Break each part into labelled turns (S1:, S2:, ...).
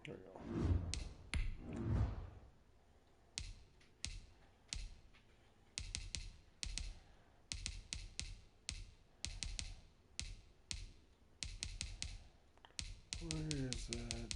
S1: There we go. Where is that?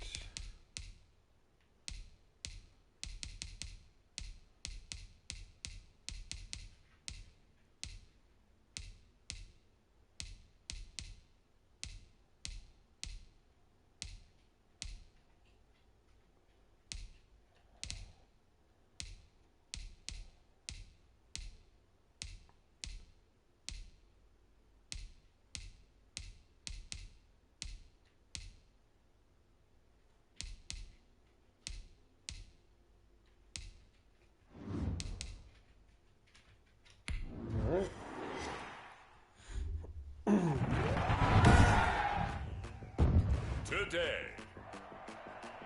S2: Today,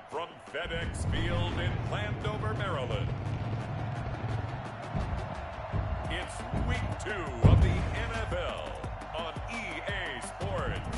S2: from FedEx Field in Landover, Maryland, it's Week 2 of the NFL on EA Sports.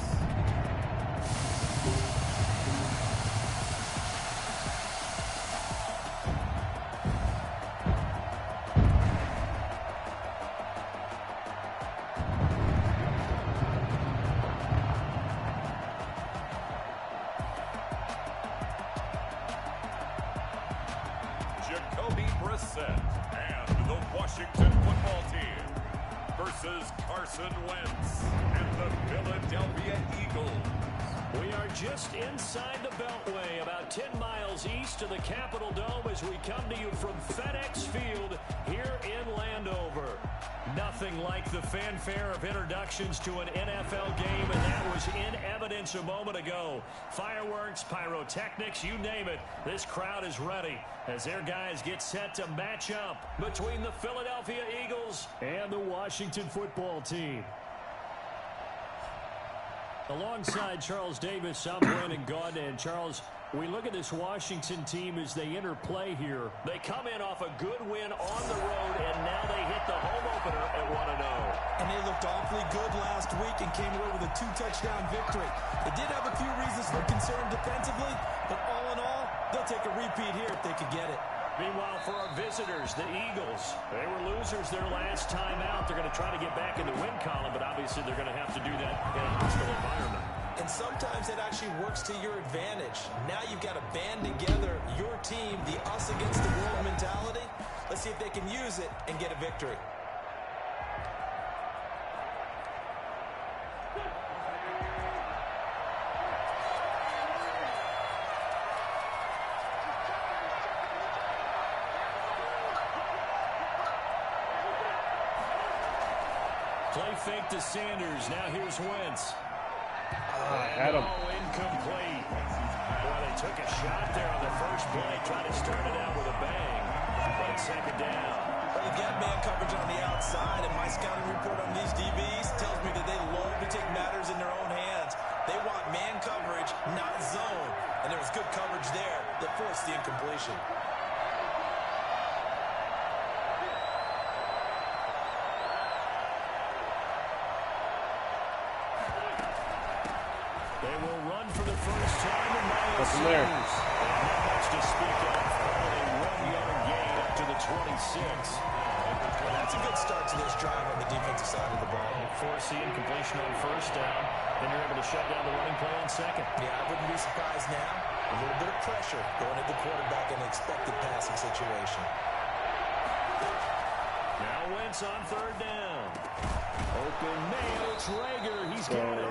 S2: And the Washington football team versus Carson Wentz and the Philadelphia Eagles.
S3: We are just inside the Beltway, about 10 miles east of the Capitol Dome as we come to you from FedEx Field here in Landover. Nothing like the fanfare of introductions to an NFL game, and that was in evidence a moment ago. Fireworks, pyrotechnics, you name it. This crowd is ready as their guys get set to match up between the Philadelphia Eagles and the Washington football team. Alongside Charles Davis, I'm Brandon Gaudin. And Charles, we look at this Washington team as they interplay here. They come in off a good win on the road, and now they hit the home opener at 1-0.
S4: And they looked awfully good last week and came away with a 2-touchdown victory. They did have a few reasons for concern defensively, but all in all, they'll take a repeat here if they could get it.
S3: Meanwhile, for our visitors, the Eagles, they were losers their last time out. They're going to try to get back in the win column, but obviously they're going to have to do that in a hostile environment.
S4: And sometimes it actually works to your advantage. Now you've got to band together your team, the us against the world mentality. Let's see if they can use it and get a victory.
S3: Play fake to Sanders. Now here's Wentz.
S1: Had him.
S3: Incomplete. Boy, they took a shot there on the first play, trying to start it out with a bang. But second down.
S4: Well, you got man coverage on the outside, and my scouting report on these DBs tells me that they love to take matters in their own hands. They want man coverage, not zone. And there was good coverage there that forced the incompletion.
S3: They will run for the first time in Miles
S1: From there.
S3: Sanders. And not much to speak of. Only a 1-yard gain up to the 26.
S4: Well, that's a good start to this drive on the defensive side of the ball.
S3: Forcing completion on first down. Then you're able to shut down the running play on second.
S4: Yeah, I wouldn't be surprised now. A little bit of pressure going at the quarterback in an expected passing situation.
S3: Now Wentz on third down. Open man, it's Rager. He's got it.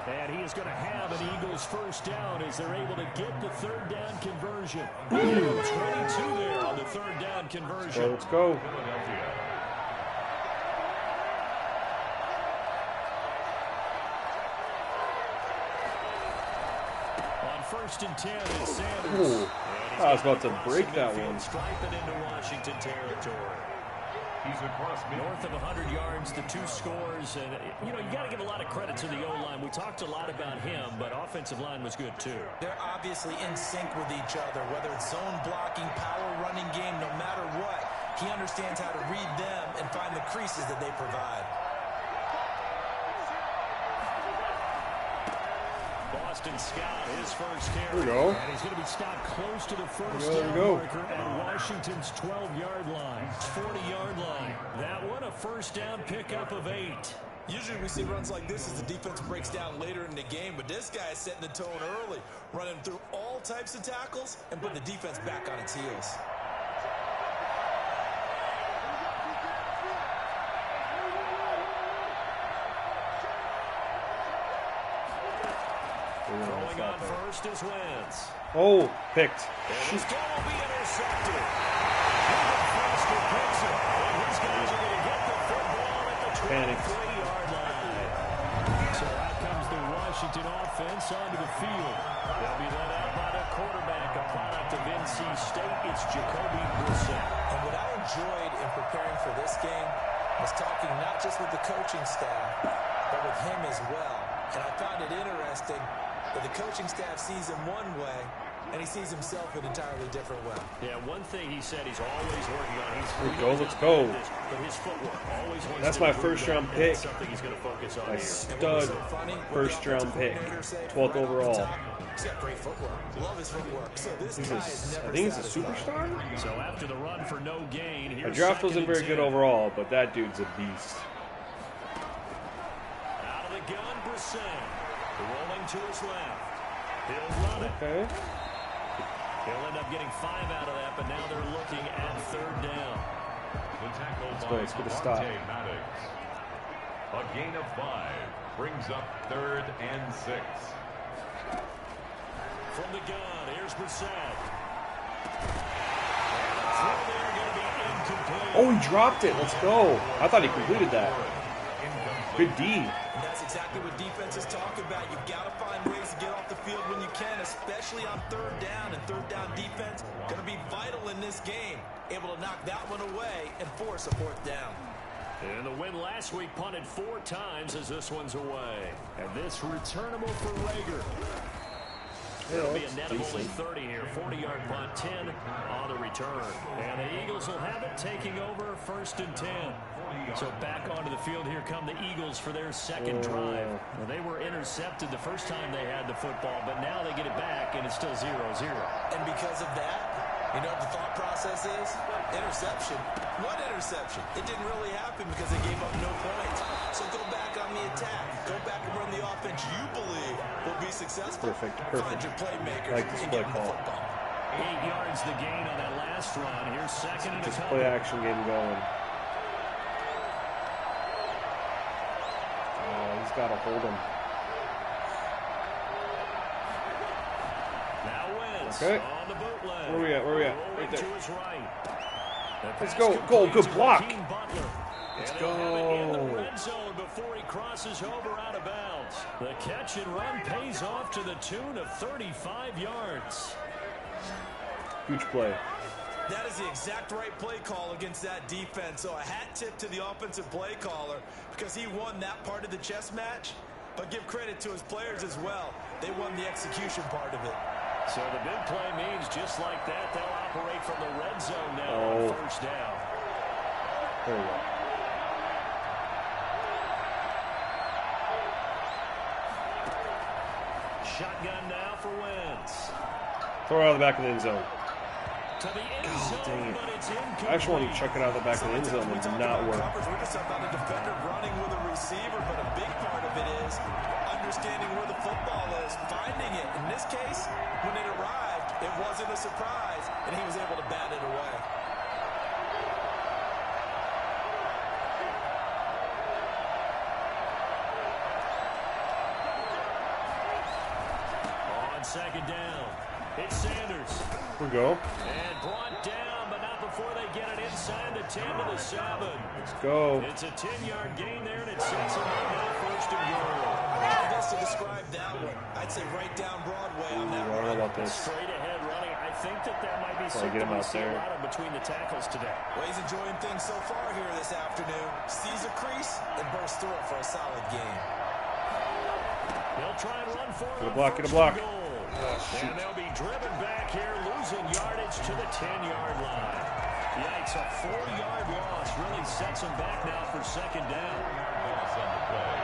S3: And he is going to have an Eagles first down as they're able to get the third down conversion. 22 there on the third down conversion.
S1: Let's go.
S3: On first and 10 is Sanders.
S1: Ooh, I was about to break that one.
S3: Striping into Washington territory.
S2: He's across
S3: North of 100 yards, the 2 scores. And, you know, you got to give a lot of credit to the O-line. We talked a lot about him, but offensive line was good, too.
S4: They're obviously in sync with each other, whether it's zone blocking, power running game, no matter what. He understands how to read them and find the creases that they provide.
S3: Boston Scott, his first carry.
S1: There we go.
S3: And he's going to be stopped close to the first
S1: There we
S3: down
S1: go.
S3: marker at Washington's 12-yard line, 40-yard line. That one, a first down pickup of 8.
S4: Usually we see runs like this as the defense breaks down later in the game, but this guy is setting the tone early, running through all types of tackles and putting the defense back on its heels.
S3: Throwing on first is Wentz.
S1: Oh, picked.
S3: And this ball will be intercepted. Even Foster picks it. And these guys are going to get the football at the 23-yard line. So out comes the Washington offense onto the field. They'll be led out by the quarterback, a product of NC State. It's Jacoby Brissett.
S4: And what I enjoyed in preparing for this game was talking not just with the coaching staff, but with him as well. And I found it interesting that the coaching staff sees him one way, and he sees himself an entirely different way.
S3: Yeah, one thing he said he's always working on.
S1: There we go, let's go.
S3: But his footwork always wants
S1: That's
S3: to
S1: my
S3: improve
S1: first round
S3: that.
S1: pick.
S3: That's something he's going to focus on
S1: My
S3: here.
S1: stud first round pick. 12th overall.
S4: He's got great footwork. Love his footwork. So this
S1: He's
S4: guy is
S1: I
S4: never
S1: think he's a
S4: satisfied.
S1: superstar.
S3: So after the run for no gain,
S1: My
S3: here's
S1: draft wasn't very good
S3: 2nd and 10.
S1: overall, but that dude's a beast.
S3: Out of the gun, Brissett. Rolling to his left. He'll run it.
S1: Okay.
S3: He'll end up getting 5 out of that, but now they're looking at third down.
S2: The tackle
S1: Let's
S2: by
S1: go, let's get a stop.
S2: Avante Maddox. A gain of 5 brings up 3rd and 6.
S3: From the gun, here's Brissett. And the throw there going to be incomplete.
S1: Oh, he dropped it. Let's go. I thought he completed that. Good D.
S4: And that's exactly what defenses talk about. You've got to find ways to get off the field when you can, especially on third down. And third down defense going to be vital in this game. Able to knock that one away and force a 4th down.
S3: And the win last week punted 4 times as this one's away. And this returnable for Rager. It'll be a net of only 30 here. 40-yard punt, 10 on the return. And the Eagles will have it taking over 1st and 10. So back onto the field, here come the Eagles for their second drive. Well, they were intercepted the first time they had the football, but now they get it back, and it's still 0-0.
S4: And because of that, you know what the thought process is? Interception. What interception? It didn't really happen because they gave up no points. So go back on the attack. Go back and run the offense you believe will be successful.
S1: Perfect,
S4: Find
S1: perfect.
S4: your playmakers
S1: Like this
S4: and
S1: play
S4: get them the
S1: call.
S4: football.
S3: 8 yards the gain on that last run. Here's second and a
S1: Just
S3: couple.
S1: play action game going. He's got to hold him.
S3: Now Wentz
S1: Okay.
S3: on the bootleg.
S1: Where we at? Where we at?
S3: Rolling
S1: Right there.
S3: to his right. The
S1: Let's
S3: pass
S1: go. Go.
S3: completes
S1: Good
S3: to
S1: block.
S3: Hakeem Butler.
S1: Let's
S3: And they'll have it in the
S1: go.
S3: red zone before before he crosses over out of bounds. The catch and run pays off to the tune of 35 yards.
S1: Huge play.
S4: That is the exact right play call against that defense. So a hat tip to the offensive play caller because he won that part of the chess match. But give credit to his players as well. They won the execution part of it.
S3: So the big play means just like that, they'll operate from the red zone now on first down.
S1: There we go.
S3: Shotgun now for Wentz.
S1: Throw it out of the back of the end zone.
S3: To the end zone,
S1: dang it.
S3: but it's incomplete.
S1: I actually want to chuck it out of the back of the end zone. It did not work.
S4: We're just about a defender running with a receiver, but a big part of it is understanding where the football is, finding it. In this case, when it arrived, it wasn't a surprise, and he was able to bat it away.
S3: On second down, it's Sanders.
S1: Here we go.
S3: And brought down, but not before they get it inside the 10 to the 7.
S1: Let's go.
S3: It's a 10-yard gain there, and it sets them up now first and goal.
S4: I guess to describe that one, I'd say right down Broadway on that
S1: I don't know about this.
S3: Straight ahead running. I think that might be
S1: Try to
S3: something
S1: get him
S3: we
S1: out
S3: see
S1: there.
S3: a lot of between the tackles today.
S4: Well, he's enjoying things so far here this afternoon. Sees a crease and bursts through it for a solid game.
S3: They'll try and run for it.
S1: Get a block, get a block.
S3: And they'll be driven back here, losing yardage to the 10-yard line. Yikes, a 4-yard loss really sets them back now for second down.
S2: Loss on the play.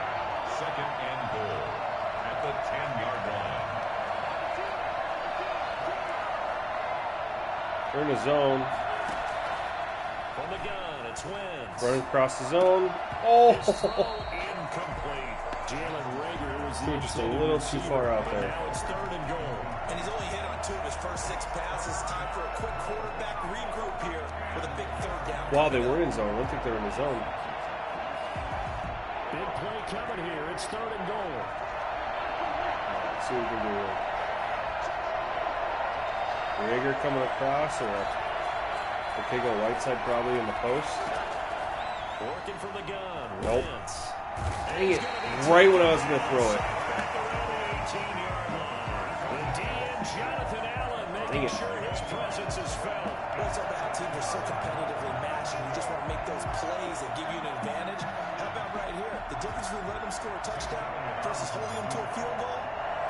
S2: Second and goal at the 10-yard line.
S1: They're in the zone.
S3: From the gun, it's Wentz.
S1: Running across the zone. Oh!
S3: His throw incomplete. Jalen Rager was the
S1: Just a little too far out there.
S3: Now it's third and goal.
S4: And he's only hit on 2 of his first 6 passes. Time for a quick quarterback regroup here with a big third down.
S1: Wow, they were in zone. I don't think they were in the zone.
S3: Big play coming here. It's third and goal.
S1: Let's see what we can do here. Rager coming across, or the Pigo Whiteside probably in the post.
S3: Working from the gun.
S1: Nope.
S3: Wentz.
S1: Dang it. Right when I was going to throw it.
S3: Back around the 18-yard line. The DN, Jonathan Allen, making sure his presence is felt.
S4: Well, it's about how teams are so competitively matched, and you just want to make those plays that give you an advantage. How about right here? The difference between letting them score a touchdown versus holding them to a field goal,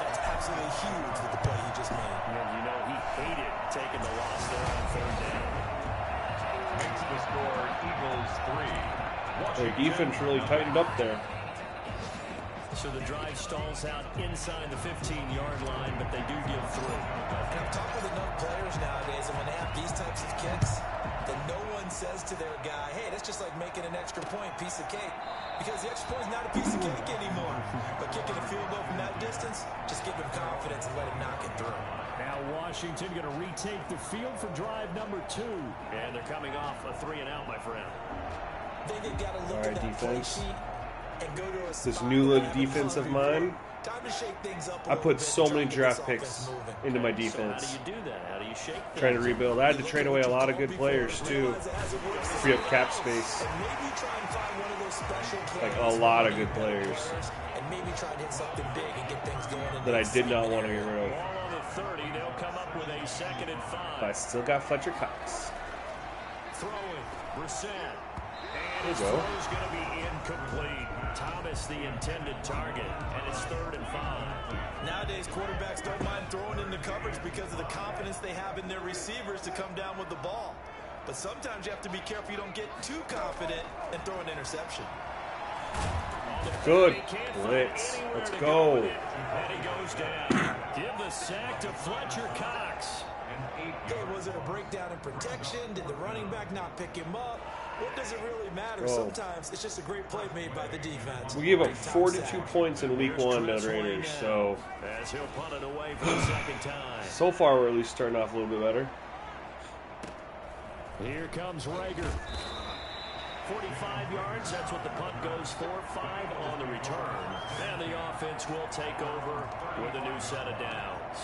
S4: that's absolutely huge with the play he just made.
S3: And you know he hated taking the loss there on third down.
S2: Makes the score Eagles 3.
S1: Their defense really tightened up there.
S3: So the drive stalls out inside the 15-yard line, but they do give through.
S4: And I've talked with enough players nowadays, and when they have these types of kicks, then no one says to their guy, hey, that's just like making an extra point, piece of cake. Because the extra point is not a piece of cake anymore. But kicking a field goal from that distance, just give him confidence and let him knock it through.
S3: Now Washington going to retake the field for drive number 2. And they're coming off a 3-and-out, my friend.
S4: They've got to look
S1: All right,
S4: at that
S1: defense.
S4: play sheet and go to a
S1: This
S4: spot
S1: new
S4: where
S1: look
S4: they have a
S1: defense of
S4: concrete
S1: mine,
S4: play. Time to shake things up a
S1: I
S4: little
S1: put
S4: bit
S1: so
S4: and try
S1: many
S4: to get
S1: draft
S4: this
S1: picks
S4: offense moving.
S1: into my
S3: So how
S1: defense.
S3: do you do that? How do you shake things?
S1: Trying to rebuild. I had to trade away a lot of good players, too.
S4: Realize it hasn't worked so
S1: Free up cap
S4: well.
S1: space.
S4: And maybe try and find one of those special
S1: Like
S4: plays
S1: a lot of
S4: from
S1: good
S4: one of the
S1: players
S4: and maybe try and hit something big and get things going in
S1: that I
S4: the
S1: did not
S4: excitement
S1: want to get
S4: area.
S1: rid of.
S3: Ball on the 30. They'll come up with a 2nd and 5.
S1: But I still got Fletcher Cox.
S3: Throwing. Brissett. And
S1: There
S3: his
S1: you go.
S3: throw is going to be incomplete. Thomas the intended target. And it's 3rd and 5.
S4: Nowadays, quarterbacks don't mind throwing into coverage because of the confidence they have in their receivers to come down with the ball. But sometimes you have to be careful you don't get too confident and throw an interception.
S1: Good
S3: He can't find
S1: blitz.
S3: anywhere
S1: Let's
S3: to
S1: go.
S3: with it. And he goes down. Give the sack to Fletcher Cox.
S4: Hey, was it a breakdown in protection? Did the running back not pick him up? What does it really matter?
S1: Oh.
S4: Sometimes it's just a great play made by the defense.
S1: We gave up
S4: Big time
S1: 42
S4: sack.
S1: points in week 1 to the Raiders, so
S3: As he'll punt it away for the second time.
S1: so far we're at least starting off a little bit better.
S3: Here comes Rager. 45 yards, that's what the punt goes for. 5 on the return. And the offense will take over with a new set of downs.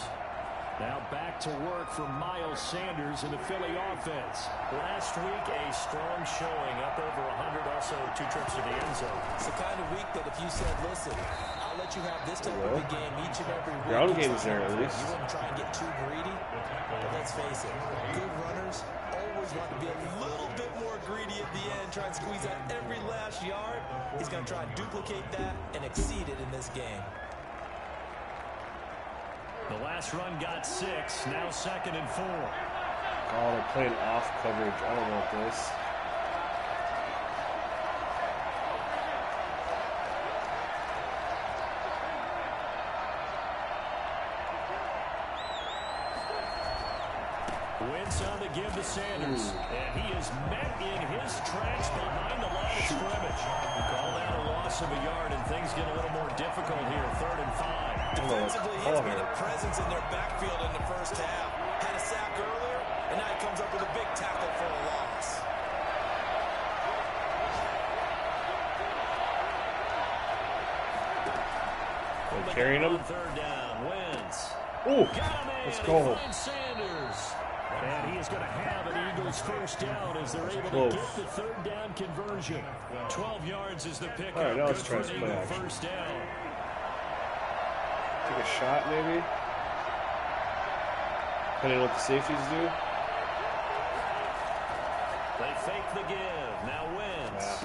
S3: Now back to work for Miles Sanders in the Philly offense. Last week, a strong showing, up over 100, also 2 trips to the end zone.
S4: It's the kind of week that if you said, listen, I'll let you have this type of a game each and every week.
S1: Ground game's there at least.
S4: You wouldn't try and get too greedy, but let's face it, good runners always want to be a little bit more greedy at the end, try and squeeze out every last yard. He's going to try and duplicate that and exceed it in this game.
S3: The last run got 6, now 2nd and 4.
S1: Oh, they're playing off coverage. I don't know what this.
S3: Wentz on the give to Sanders. And he is met in his tracks behind the line of scrimmage. Call that a loss of a yard, and things get a little more difficult here. 3rd and 5.
S4: Defensively, he's been a presence in their backfield in the first half. Had a sack earlier, and now he comes up with a big tackle for a loss.
S1: They're carrying him.
S3: 3rd down, Wentz.
S1: Ooh, let's go.
S3: Sanders. And he is going to have an Eagles first down as they're able to get the 3rd down conversion. 12 yards is the pickup.
S1: All right, now let's
S3: Good
S1: try
S3: for
S1: some
S3: an
S1: play
S3: Eagle
S1: action.
S3: first down.
S1: Take a shot, maybe. Depending on what the safeties do.
S3: They fake the give. Now Wentz.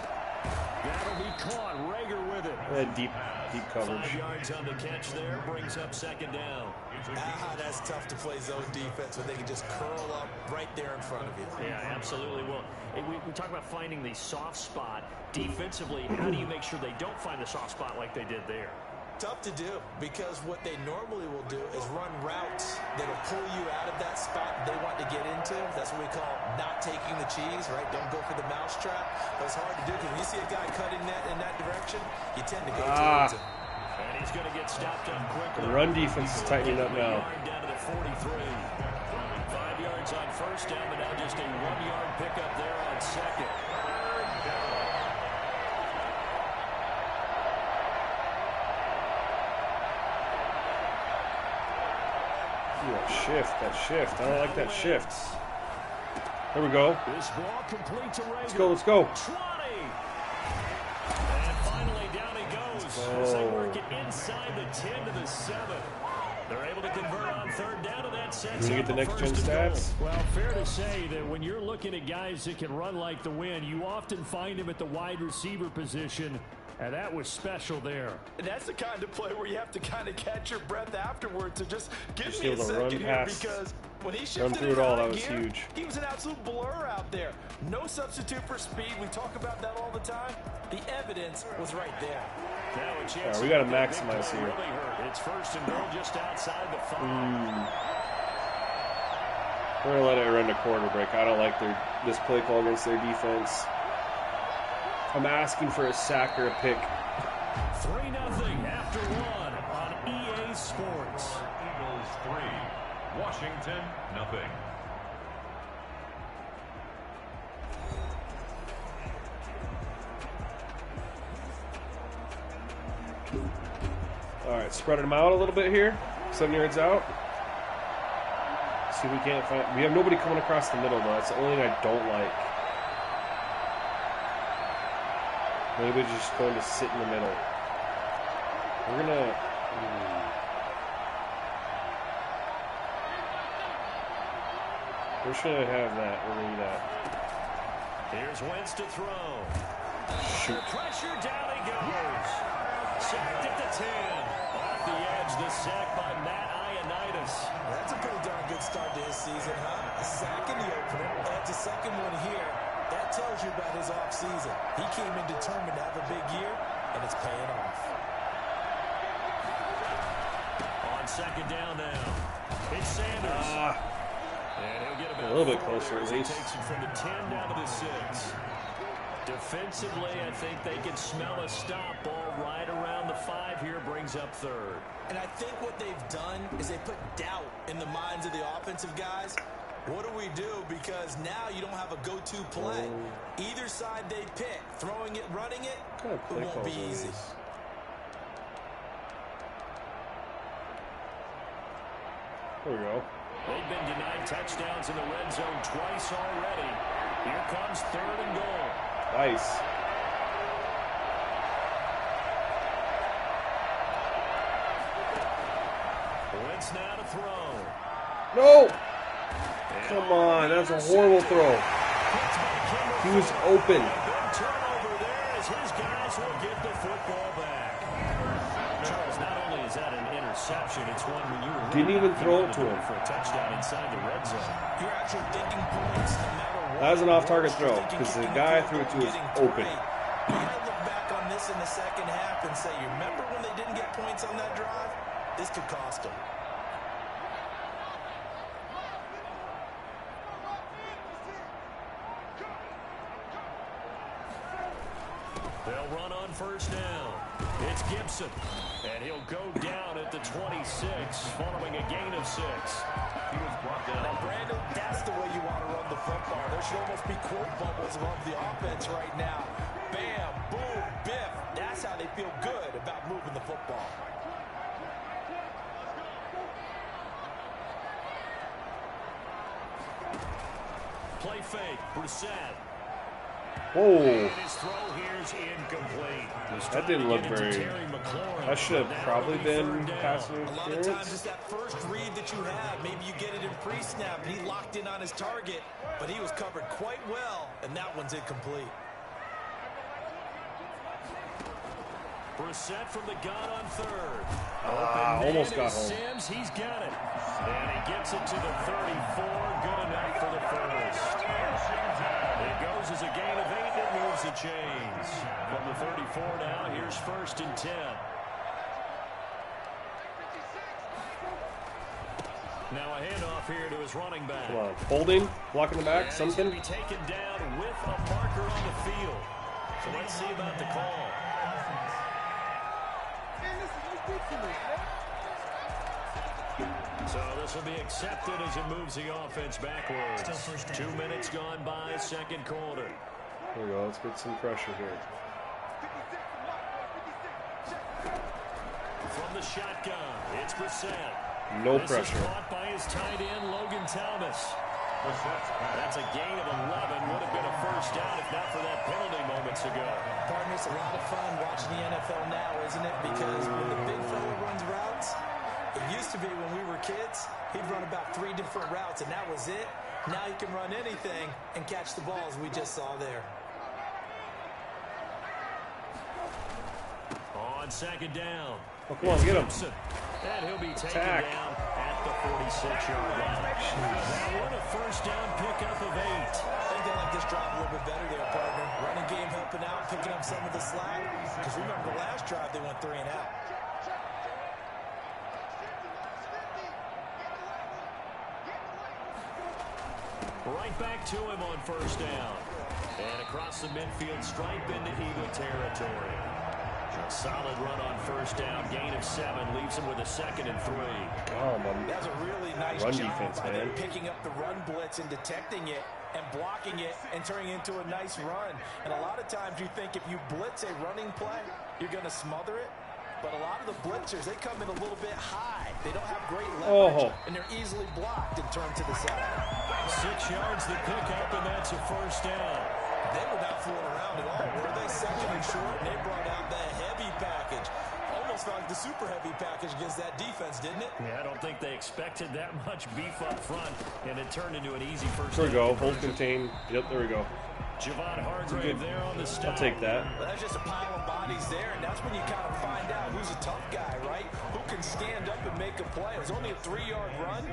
S3: That'll be caught. Rager with it.
S1: Yeah, deep coverage.
S3: 5 yards on the catch there. Brings up 2nd down.
S4: That's tough to play zone defense when they can just curl up right there in front of you.
S3: Yeah, absolutely. Well, we talk about finding the soft spot. Defensively, how do you make sure they don't find the soft spot like they did there?
S4: Tough to do, because what they normally will do is run routes that'll pull you out of that spot they want to get into. That's what we call not taking the cheese, right? Don't go for the mousetrap. But it's hard to do, because when you see a guy cutting that in that direction, you tend to go towards him.
S3: And he's going to get stopped up quickly.
S1: The run defense is tightening up now.
S3: Down to the 43. 5 yards on 1st down, but now just a 1-yard pickup there on 2nd.
S1: Ooh, that shift. I don't like that shift. There we go.
S3: This ball complete to Rager.
S1: Let's go.
S3: 20. And finally down he goes as they work it inside the 10 to the 7. They're able to convert on 3rd down, and that sets
S1: Can you
S3: up
S1: get the
S3: a
S1: next gen
S3: 1st and
S1: stats?
S3: goal. Well, fair to say that when you're looking at guys that can run like the wind, you often find him at the wide receiver position. And that was special there.
S4: And that's the kind of play where you have to kind of catch your breath afterwards and just give
S1: Just
S4: me a
S1: able to
S4: second
S1: run
S4: here,
S1: past,
S4: because when he
S1: run
S4: shifted
S1: through
S4: it
S1: it all,
S4: out
S1: that
S4: of
S1: was
S4: gear,
S1: huge.
S4: he was an absolute blur out there. No substitute for speed. We talk about that all the time. The evidence was right there.
S3: Now a chance.
S1: All right, we got to maximize here.
S3: Really hurt. It's 1st and goal just outside the 5.
S1: We're going to let it run to quarter break. I don't like this play call against their defense. I'm asking for a sack or a pick.
S3: 3-0 after 1 on EA Sports.
S2: Eagles 3, Washington 0.
S1: All right, spreading them out a little bit here. 7 yards out. See if we can't find. We have nobody coming across the middle, though. That's the only thing I don't like. Maybe just going to sit in the middle. We're gonna. We're just gonna have that. We're gonna do that.
S3: Here's Wentz to throw.
S1: Shoot.
S3: Pressure, down he goes. Sacked at the 10. Off the edge, the sack by Matt Ioannidis.
S4: That's a pretty darn good start to his season, huh? A sack in the opener, adds a second one here. That tells you about his offseason. He came in determined to have a big year, and it's paying off.
S3: On 2nd down now. It's Sanders. And he'll get about
S1: a little bit
S3: 4
S1: closer,
S3: yards.
S1: at least.
S3: He takes it from the 10 down to the 6. Defensively, I think they can smell a stop. Ball right around the 5 here, brings up 3rd.
S4: And I think what they've done is they put doubt in the minds of the offensive guys. What do we do? Because now you don't have a go-to play. Either side they pick, throwing it, running it, it won't be easy.
S1: There we go.
S3: They've been denied touchdowns in the red zone twice already. Here comes 3rd and goal.
S1: Nice.
S3: Wentz now to throw.
S1: No! Come on, that's a horrible throw. He was open.
S3: Big turnover there as his guys will get the football back. Charles, not only is that an interception, it's one when you were
S1: didn't even throw it to him
S3: for a touchdown inside the red zone.
S4: You're actually thinking points no matter what.
S1: That was an off-target throw because the guy I threw it to was open.
S4: You gotta look back on this in the second half and say, you remember when they didn't get points on that drive? This could cost them.
S3: They'll run on 1st down. It's Gibson, and he'll go down at the 26, following a gain of 6.
S4: He was brought down. Now, Brandon, that's the way you want to run the football. There should almost be quote bubbles above the offense right now. Bam, boom, biff. That's how they feel good about moving the football.
S3: Play fake, Brissett.
S1: Whoa.
S3: His throw here's incomplete.
S1: That didn't look very... That should have probably been passing
S4: A lot of
S1: interference.
S4: times it's that first read that you have. Maybe you get it in pre-snap, and he locked in on his target, but he was covered quite well, and that one's incomplete.
S3: Brissett from the gun on 3rd.
S1: Almost got home.
S3: Sims, he's got it. And he gets it to the 34. Good enough for the first. It goes as a gain of 8. It moves the chains. From the 34 now, here's 1st and 10. Now a handoff here to his running back.
S1: Come on. Holding, blocking the back,
S3: And
S1: something.
S3: he's going to be taken down with a marker on the field. So let's see about the call. So this will be accepted as it moves the offense backwards. 2 minutes gone by, 2nd quarter.
S1: There we go. Let's get some pressure here.
S3: From the shotgun, it's Brissett.
S1: No
S3: This
S1: pressure.
S3: is caught by his tight end, Logan Thomas. That's a gain of 11. Would have been a first down if not for that penalty moments ago.
S4: Partner, it's a lot of fun watching the NFL now, isn't it? Because when the big fella runs routes, it used to be when we were kids, he'd run about 3 different routes, and that was it. Now he can run anything and catch the balls we just saw there.
S3: On 2nd down.
S1: Oh, come on, get him.
S3: And he'll be taken
S1: Attack.
S3: down at the 46-yard line. That one a first down pickup of 8.
S4: I think they like this drive a little bit better there, partner. Running game helping out, picking up some of the slack. Because remember the last drive, they went 3 and out.
S3: Right back to him on 1st down. And across the midfield stripe into Eagle territory. A solid run on 1st down. Gain of 7 leaves him with a 2nd and 3.
S1: Oh, man.
S4: That's a really nice
S1: Run
S4: job
S1: defense,
S4: by them
S1: man.
S4: picking up the run blitz and detecting it and blocking it and turning it into a nice run. And a lot of times you think if you blitz a running play, you're going to smother it. But a lot of the blitzers, they come in a little bit high. They don't have great leverage, and they're easily blocked and turned to the side.
S3: 6 yards the pickup, and that's a first down.
S4: They were not fooling around at all, were they? 2nd and short, and they brought out the heavy package. Almost felt like the super heavy package against that defense, didn't it?
S3: Yeah, I don't think they expected that much beef up front, and it turned into an easy first
S1: There we
S3: down.
S1: go. Hold contain. Yep, there we go.
S3: Javon Hargrave there on the stop.
S1: I'll take that.
S4: Well, that's just a pile of bodies there, and that's when you kind of find out who's a tough guy, right? Who can stand up and make a play. It was only a 3-yard run,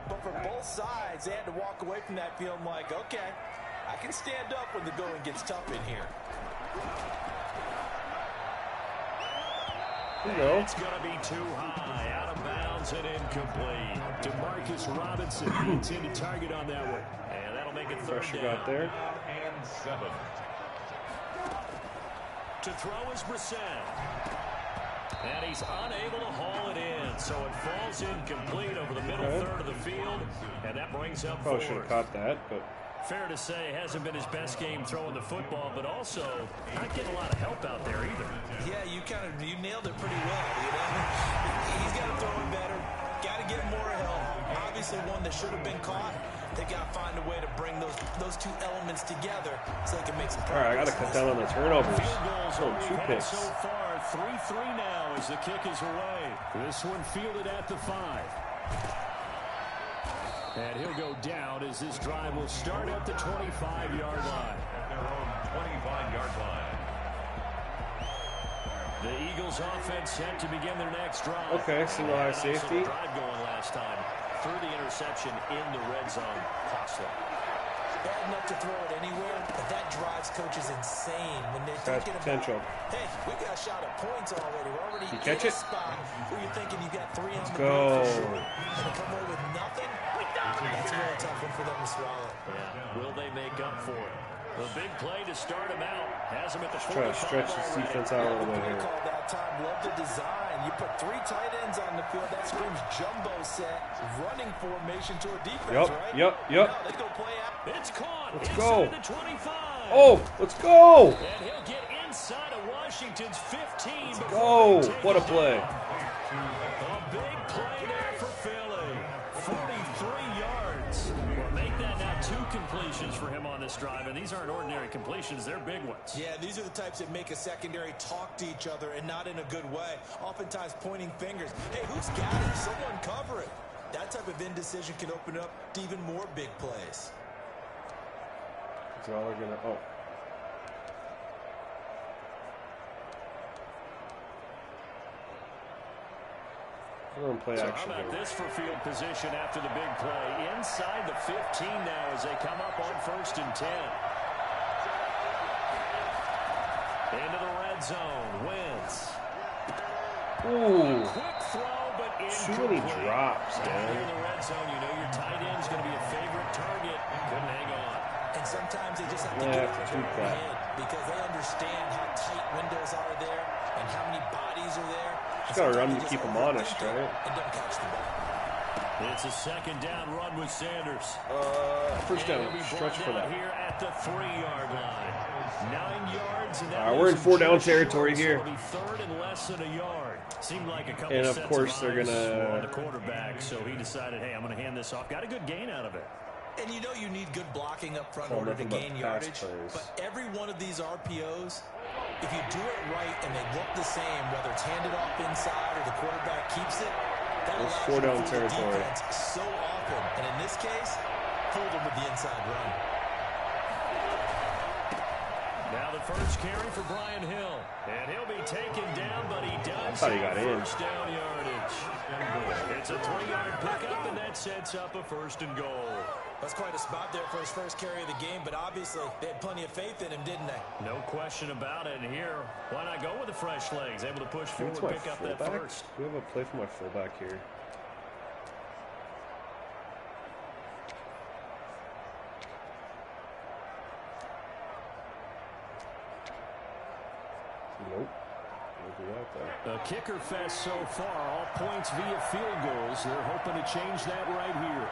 S4: but for both sides, they had to walk away from that feeling like, okay, I can stand up when the going gets tough in here.
S1: There you go.
S3: It's going to be too high, out of bounds and incomplete. DeMarcus Robinson, the intended target on that one. And that'll make it 3rd
S1: Pressure
S3: down.
S1: got there.
S2: And 7.
S3: To throw is Brissett. And he's unable to haul it in, so it falls incomplete over the middle third of the field, and that brings up
S1: Probably should have
S3: 4th.
S1: caught that, but
S3: Fair to say, hasn't been his best game throwing the football, but also not getting a lot of help out there either.
S4: Yeah, you nailed it pretty well, you know? He's got to throw it better, got to get more help. obviously one that should have been caught. They got to find a way to bring those two elements together so they can make some progress.
S1: All right, I got to cut down on the turnovers.
S3: So 2 picks. So far, 3-3 now as the kick is away. This one fielded at the 5. And he'll go down as this drive will start at the 25-yard line.
S2: At their own 25-yard line.
S3: The Eagles offense set to begin their next drive.
S1: Okay, single high safety.
S3: Drive going last time. Through the interception in the red zone. Costly.
S4: Bad enough to throw it anywhere, but that drives coaches insane when they're
S1: That's
S4: thinking
S1: potential.
S4: about, hey, we got a shot at points already. We're already
S1: You
S4: in
S1: catch
S4: a
S1: it?
S4: spot where you're thinking you got 3 on the
S1: go.
S4: board for sure. And to come away with nothing, that's a really tough one for them to swallow.
S3: Yeah. Will they make up for it? The big play to start him out. Has him at the 45
S1: Try to stretch this defense out a little bit here.
S4: Call that time. Love the design. You put 3 tight ends on the field. That screams jumbo set, running formation to a defense, right?
S1: Yep.
S4: Now they go play out.
S3: It's caught.
S1: Let's
S3: inside
S1: go.
S3: The 25.
S1: Oh, let's go.
S3: And he'll get inside of Washington's 15.
S1: Let's go. What a play.
S3: A big play there for Philly. 43 yards. Well, make that now 2 completions for him on this drive, and these aren't ordinary completions. They're big ones.
S4: Yeah, these are the types that make a secondary talk to each other and not in a good way. Oftentimes pointing fingers. Hey, who's got it? Someone cover it. That type of indecision can open up to even more big plays.
S1: That's all they're gonna. Oh. We're gonna play
S3: So
S1: action
S3: how about
S1: here.
S3: this for field position after the big play? Inside the 15 now as they come up on 1st and 10. Into the red zone. Wentz.
S1: Ooh.
S3: Quick throw, but
S1: Too many
S3: incomplete.
S1: drops,
S3: Down here in
S1: man.
S3: the red zone, you know your tight end's going to be a favorite target. Couldn't hang on.
S4: And sometimes they just have to
S1: Yeah,
S4: get out
S1: keep
S4: their
S1: that.
S4: head because they understand how tight windows are there and how many bodies are there.
S1: Just gotta run to keep them honest, right?
S4: And don't catch the ball.
S3: It's a 2nd down run with Sanders.
S1: First down.
S3: And he'll be
S1: Stretch
S3: brought
S1: for
S3: down
S1: that.
S3: here at the 3-yard line. 9 yards. And that
S1: All right, we're in
S3: leaves
S1: 4
S3: him
S1: down
S3: just
S1: territory
S3: short, so
S1: here.
S3: it'll be 3rd and less than a yard. Seemed like a couple
S1: And of
S3: sets
S1: course they're
S3: eyes
S1: gonna-
S3: were on the quarterback, so he decided, hey, I'm going to hand this off. Got a good gain out of it.
S4: And you know you need good blocking up front in
S1: Call
S4: order to
S1: nothing but
S4: gain
S1: pass
S4: yardage.
S1: plays.
S4: But every one of these RPOs, if you do it right and they look the same, whether it's handed off inside or the quarterback keeps it, that
S1: It's
S4: allows
S1: 4
S4: you to
S1: down
S4: fool the
S1: territory.
S4: defense so often. And in this case, fooled them with the inside run.
S3: Now the first carry for Brian Hill. And he'll be taken down, but he does
S1: thought he got in.
S3: first down yardage. It's a 3-yard pickup, and that sets up a 1st and goal.
S4: That's quite a spot there for his first carry of the game, but obviously they had plenty of faith in him, didn't they?
S3: No question about it. And here, why not go with the fresh legs? Able to push
S1: Maybe
S3: forward,
S1: it's my
S3: pick up that
S1: fullback.
S3: first.
S1: We have a play for my fullback here. Nope. We'll do that though.
S3: A kicker fest so far. All points via field goals. They're hoping to change that right here.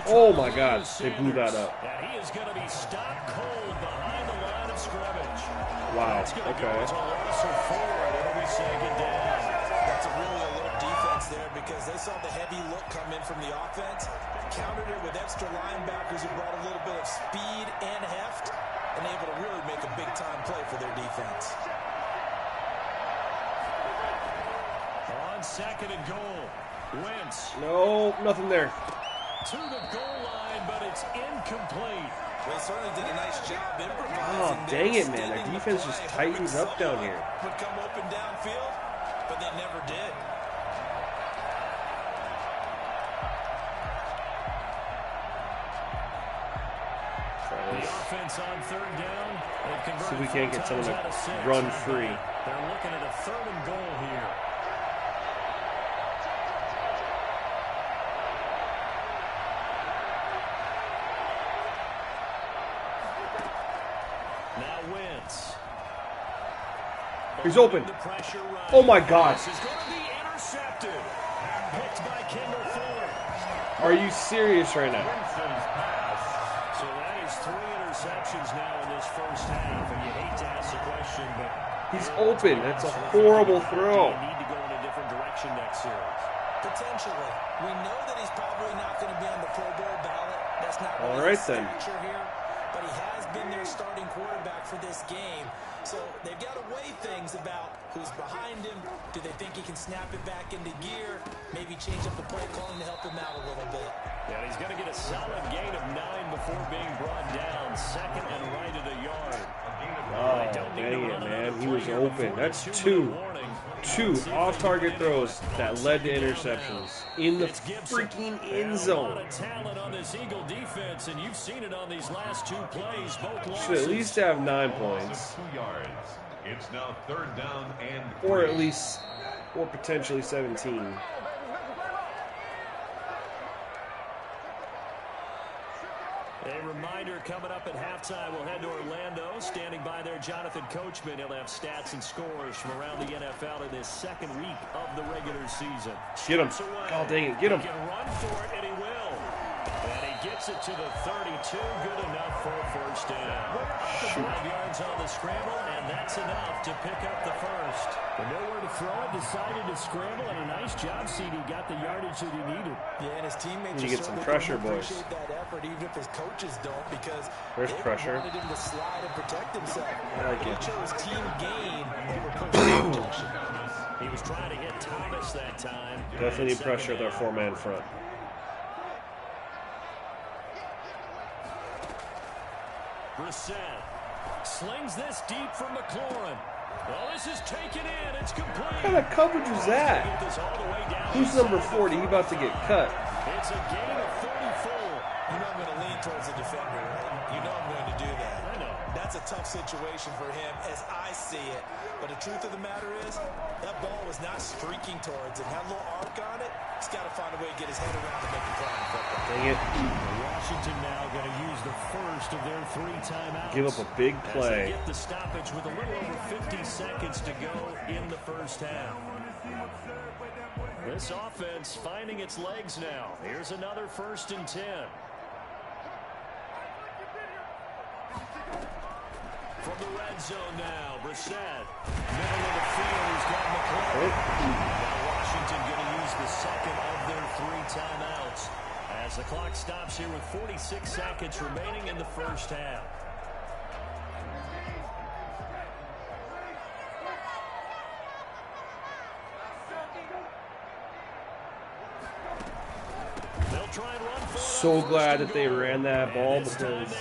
S1: Oh my God, they blew that up.
S3: And he is going to be stopped cold behind the line of scrimmage.
S1: Wow,
S3: That's going to go
S1: okay.
S3: as a loss of 4, and it'll be second down.
S4: That's a really alert defense there because they saw the heavy look come in from the offense, countered it with extra linebackers who brought a little bit of speed and heft, and able to really make a big-time play for their defense.
S3: On 2nd and goal, Wentz
S1: No, nothing there.
S3: to the goal line, but it's incomplete.
S4: They certainly did a nice job improvising.
S1: Oh,
S4: there,
S1: dang it, man. Their
S4: extending the
S1: defense
S4: play,
S1: just
S4: hoping
S1: tightens up down
S4: someone
S1: here.
S4: would come open downfield, but they never did.
S3: The offense on 3rd down. They've converted
S1: See if we can't
S3: 4
S1: get someone
S3: times
S1: to
S3: out of 6.
S1: run free.
S3: They're looking at a 3rd and goal here. Now Wentz.
S1: He's open.
S3: The pressure right.
S1: Oh my God.
S3: This is going to be intercepted. Picked by Kendall Fuller.
S1: Are you serious right now?
S3: So that is 3 interceptions now in this first half, and you hate to ask the question, but
S1: He's open. That's a horrible throw.
S3: You need to go in a different direction next series.
S4: Potentially. We know that he's probably not going to be on the Pro Bowl ballot. That's not
S1: All
S4: really
S1: right,
S4: his
S1: then.
S4: stature here. But he has been their starting quarterback for this game. So they've got to weigh things about who's behind him. Do they think he can snap it back into gear? Maybe change up the play calling to help him out a little bit.
S3: And he's going to get a solid gain of 9 before being brought down. Second and right at a yard.
S1: Oh, dang it, man. He was open. That's two off-target throws that led to interceptions in the freaking end zone.
S3: A lot of talent on this Eagle defense, and you've seen it on these last 2 plays. Both losses.
S1: Should at least have 9 points.
S2: 2 yards. It's now 3rd down and 3.
S1: Or potentially 17.
S3: A reminder coming up at halftime, we'll head to Orlando. Standing by there, Jonathan Coachman. He'll have stats and scores from around the NFL in his 2nd week of the regular season.
S1: Get him. Oh, dang it. Get him.
S3: He can run for it, and he will. And he gets it to the 32. Good enough for a first down. 5 yards on the scramble, and that's enough to pick up the first.
S5: And nowhere to throw it, decided to scramble, and a nice job, CD. Got the yardage that he needed.
S4: Yeah, and his teammates
S1: You get some pressure, boys.
S4: appreciate that effort, even if his coaches don't, because
S1: There's
S4: they
S1: pressure.
S4: wanted him to slide and protect himself.
S1: I like
S4: He
S1: it.
S4: chose team gain over personal protection.
S3: He was trying to hit Thomas that time.
S1: Definitely need pressure with our 4-man front.
S3: Brissett slings this deep from McLaurin. Well, this is taken in. It's complete.
S1: What kind of coverage was that?
S3: Get this all the way down.
S1: Who's number 40? He about to get cut.
S3: It's a gain of 34.
S4: You know I'm going to lean towards the defender, right? You know I'm going to do that.
S3: I know.
S4: That's a tough situation for him as I see it. But the truth of the matter is, that ball was not streaking towards it. Had a little arc on it. He's got to find a way to get his head around to make the play in football.
S1: Dang it.
S3: Washington now going to use the first of their 3 timeouts.
S1: Give up a big
S3: As they
S1: play.
S3: get the stoppage with a little over 50 seconds to go in the first half. This offense finding its legs now. Here's another 1st and 10. From the red zone now, Brissett. Middle of the field, he's got McLaurin. Now Washington going to use the second of their 3 timeouts as the clock stops here with 46 seconds remaining in the first half. They'll try and run for it.
S1: So glad that they ran that ball because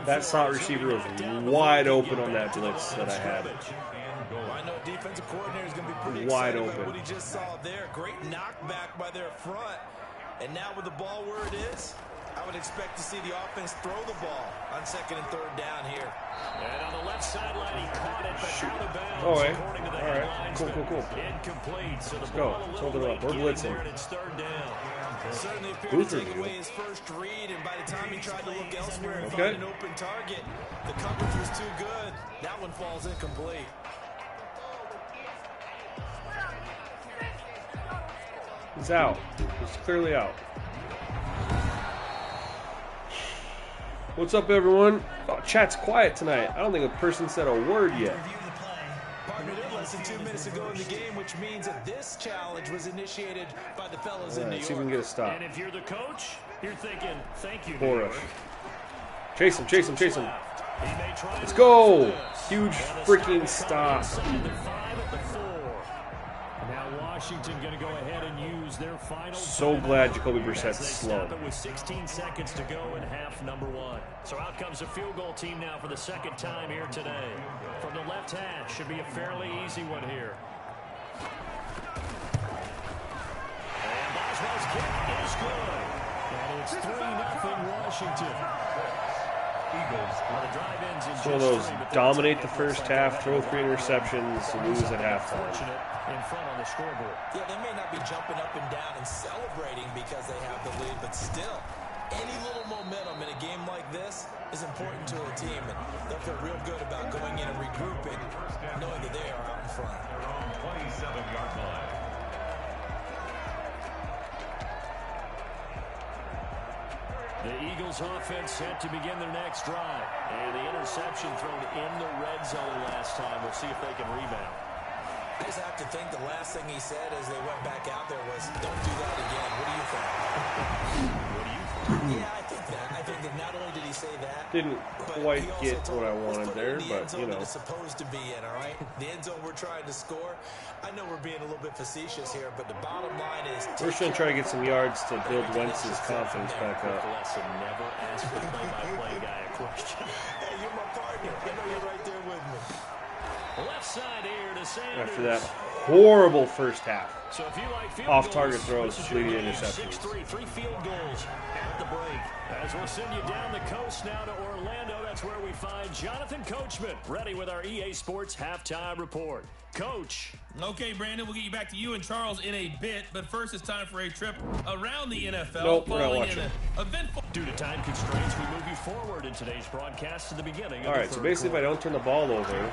S1: that slot receiver was wide open on that blitz that I had.
S4: I know defensive coordinator is going to be pretty
S1: Wide
S4: excited about
S1: open.
S4: what he just saw there. Great knockback by their front. And now with the ball where it is, I would expect to see the offense throw the ball on 2nd and 3rd down here.
S3: And on the left sideline, he caught it, but out of bounds.
S1: Oh, hey.
S3: According to the
S1: All right.
S3: headlines,
S1: Cool.
S3: incomplete. So the
S1: Let's go.
S3: ball a
S1: Let's
S3: little
S1: hold it up.
S3: late
S1: We're
S3: getting
S1: blitzing.
S3: there, and it's 3rd down.
S4: Certainly appeared
S1: Booth
S4: to take
S1: review.
S4: away his first read, and by the time he tried to look elsewhere and
S1: Okay.
S4: find an open target, the coverage was too good. That one falls incomplete.
S1: He's out. He's clearly out. What's up, everyone? Oh, chat's quiet tonight. I don't think a person said a word yet.
S4: Partner, they're less than 2 minutes ago in the game, which means that this challenge was initiated by the fellas in
S1: All
S4: New
S1: right, see if we
S4: York.
S1: can get a stop.
S3: And if you're the coach, you're thinking, thank you, New
S1: Bull
S3: York.
S1: rush. Chase him.
S3: He may try
S1: Let's
S3: and
S1: go.
S3: run for this.
S1: Huge
S3: And the
S1: freaking
S3: stop
S1: stop.
S3: coming inside the 5 at the 4. Now Washington going to go ahead and use their final.
S1: So
S3: timeout
S1: glad Jacoby
S3: as
S1: Brissett's
S3: they
S1: slow.
S3: stop it with 16 seconds to go in half number 1. So out comes a field goal team now for the 2nd time here today. From the left hash, should be a fairly easy one here. And Boswell's kick is good. And it's 3-0 Washington. Well, the drive ends in
S1: One of
S3: just
S1: those
S3: 3, but they'll
S1: dominate
S3: take
S1: the
S3: it.
S1: first half, throw 3 interceptions, and lose at halftime.
S3: Fortunate in front on the scoreboard.
S4: Yeah, they may not be jumping up and down and celebrating because they have the lead, but still, any little momentum in a game like this is important to a team, and they'll feel real good about going in and regrouping, knowing that they are out in front.
S2: 27-yard line.
S3: The Eagles offense set to begin their next drive. And the interception thrown in the red zone last time. We'll see if they can rebound.
S4: I just have to think the last thing he said as they went back out there was, "Don't do that again." What do you think?
S3: What do you think?
S4: Yeah, I think that. I think that not only did he say that,
S1: Didn't
S4: but
S1: quite
S4: he also
S1: get
S4: told
S1: what I
S4: him, "Let's
S1: wanted
S4: put it
S1: there,
S4: in the end
S1: but,
S4: zone
S1: you know.
S4: that it's supposed to be in, all right? The end zone we're trying to score. I know we're being a little bit facetious here, but the bottom line is
S1: We're just going to try to get some yards to build Wentz's confidence back up.
S3: Lesson, never ask the play-by-play guy a question.
S4: Hey, you're my partner. I know you're right there with me.
S3: Left side here to Sanders.
S1: After that horrible first half.
S3: So if you like field
S1: Off-target
S3: goals,
S1: throws, leading
S3: this is your
S1: interceptions.
S3: 6-3, 3 field goals at the break. As we'll send you down the coast now to Orlando, that's where we find Jonathan Coachman, ready with our EA Sports Halftime Report. Coach.
S6: Okay, Brandon, we'll get you back to you and Charles in a bit, but first it's time for a trip around the NFL.
S1: Nope, we're not
S6: following
S1: watching.
S6: an eventful...
S3: Due to time constraints, we move you forward in today's broadcast to the beginning.
S1: All right, so basically if I don't turn the ball over,
S2: Elliott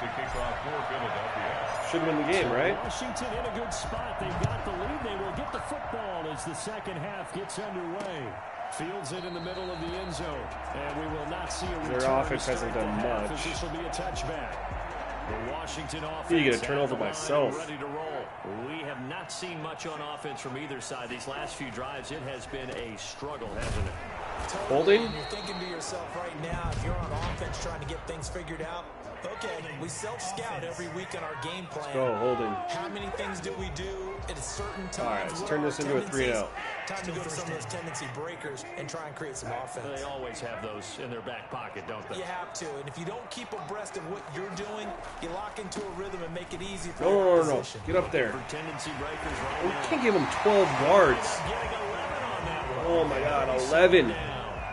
S2: to kick off for Philadelphia.
S1: should win the game, right?
S5: Washington in a good spot. They've got the lead. They will get the football as the second half gets underway. Fields it in the middle of the end zone. And we will not see a return.
S1: Their offense
S5: to start
S1: hasn't done
S5: the half,
S1: much.
S5: as this will be a touchback.
S3: The Washington offense
S1: You get a turnover
S3: at the line
S1: myself.
S3: and ready to roll. We have not seen much on offense from either side. These last few drives, it has been a struggle, hasn't it?
S1: Holding?
S4: And you're thinking to yourself right now, if you're on offense trying to get things figured out, okay, we self-scout every week in our game plan.
S1: Go, holding.
S4: How many things do we do at certain times?
S1: All right, let's
S4: What
S1: turn
S4: are
S1: this
S4: our
S1: into a 3 and
S4: tendencies?
S1: out.
S4: Time to go to some of those tendency breakers and try and create some offense.
S3: They always have those in their back pocket, don't they?
S4: You have to, and if you don't keep abreast of what you're doing, you lock into a rhythm and make it easy for
S1: No,
S4: your
S1: no, no, no.
S4: opposition.
S1: Get up there.
S3: For tendency breakers right
S1: We
S3: now.
S1: can't give him 12 yards.
S3: Getting 11 on that one.
S1: Oh, my God, 11.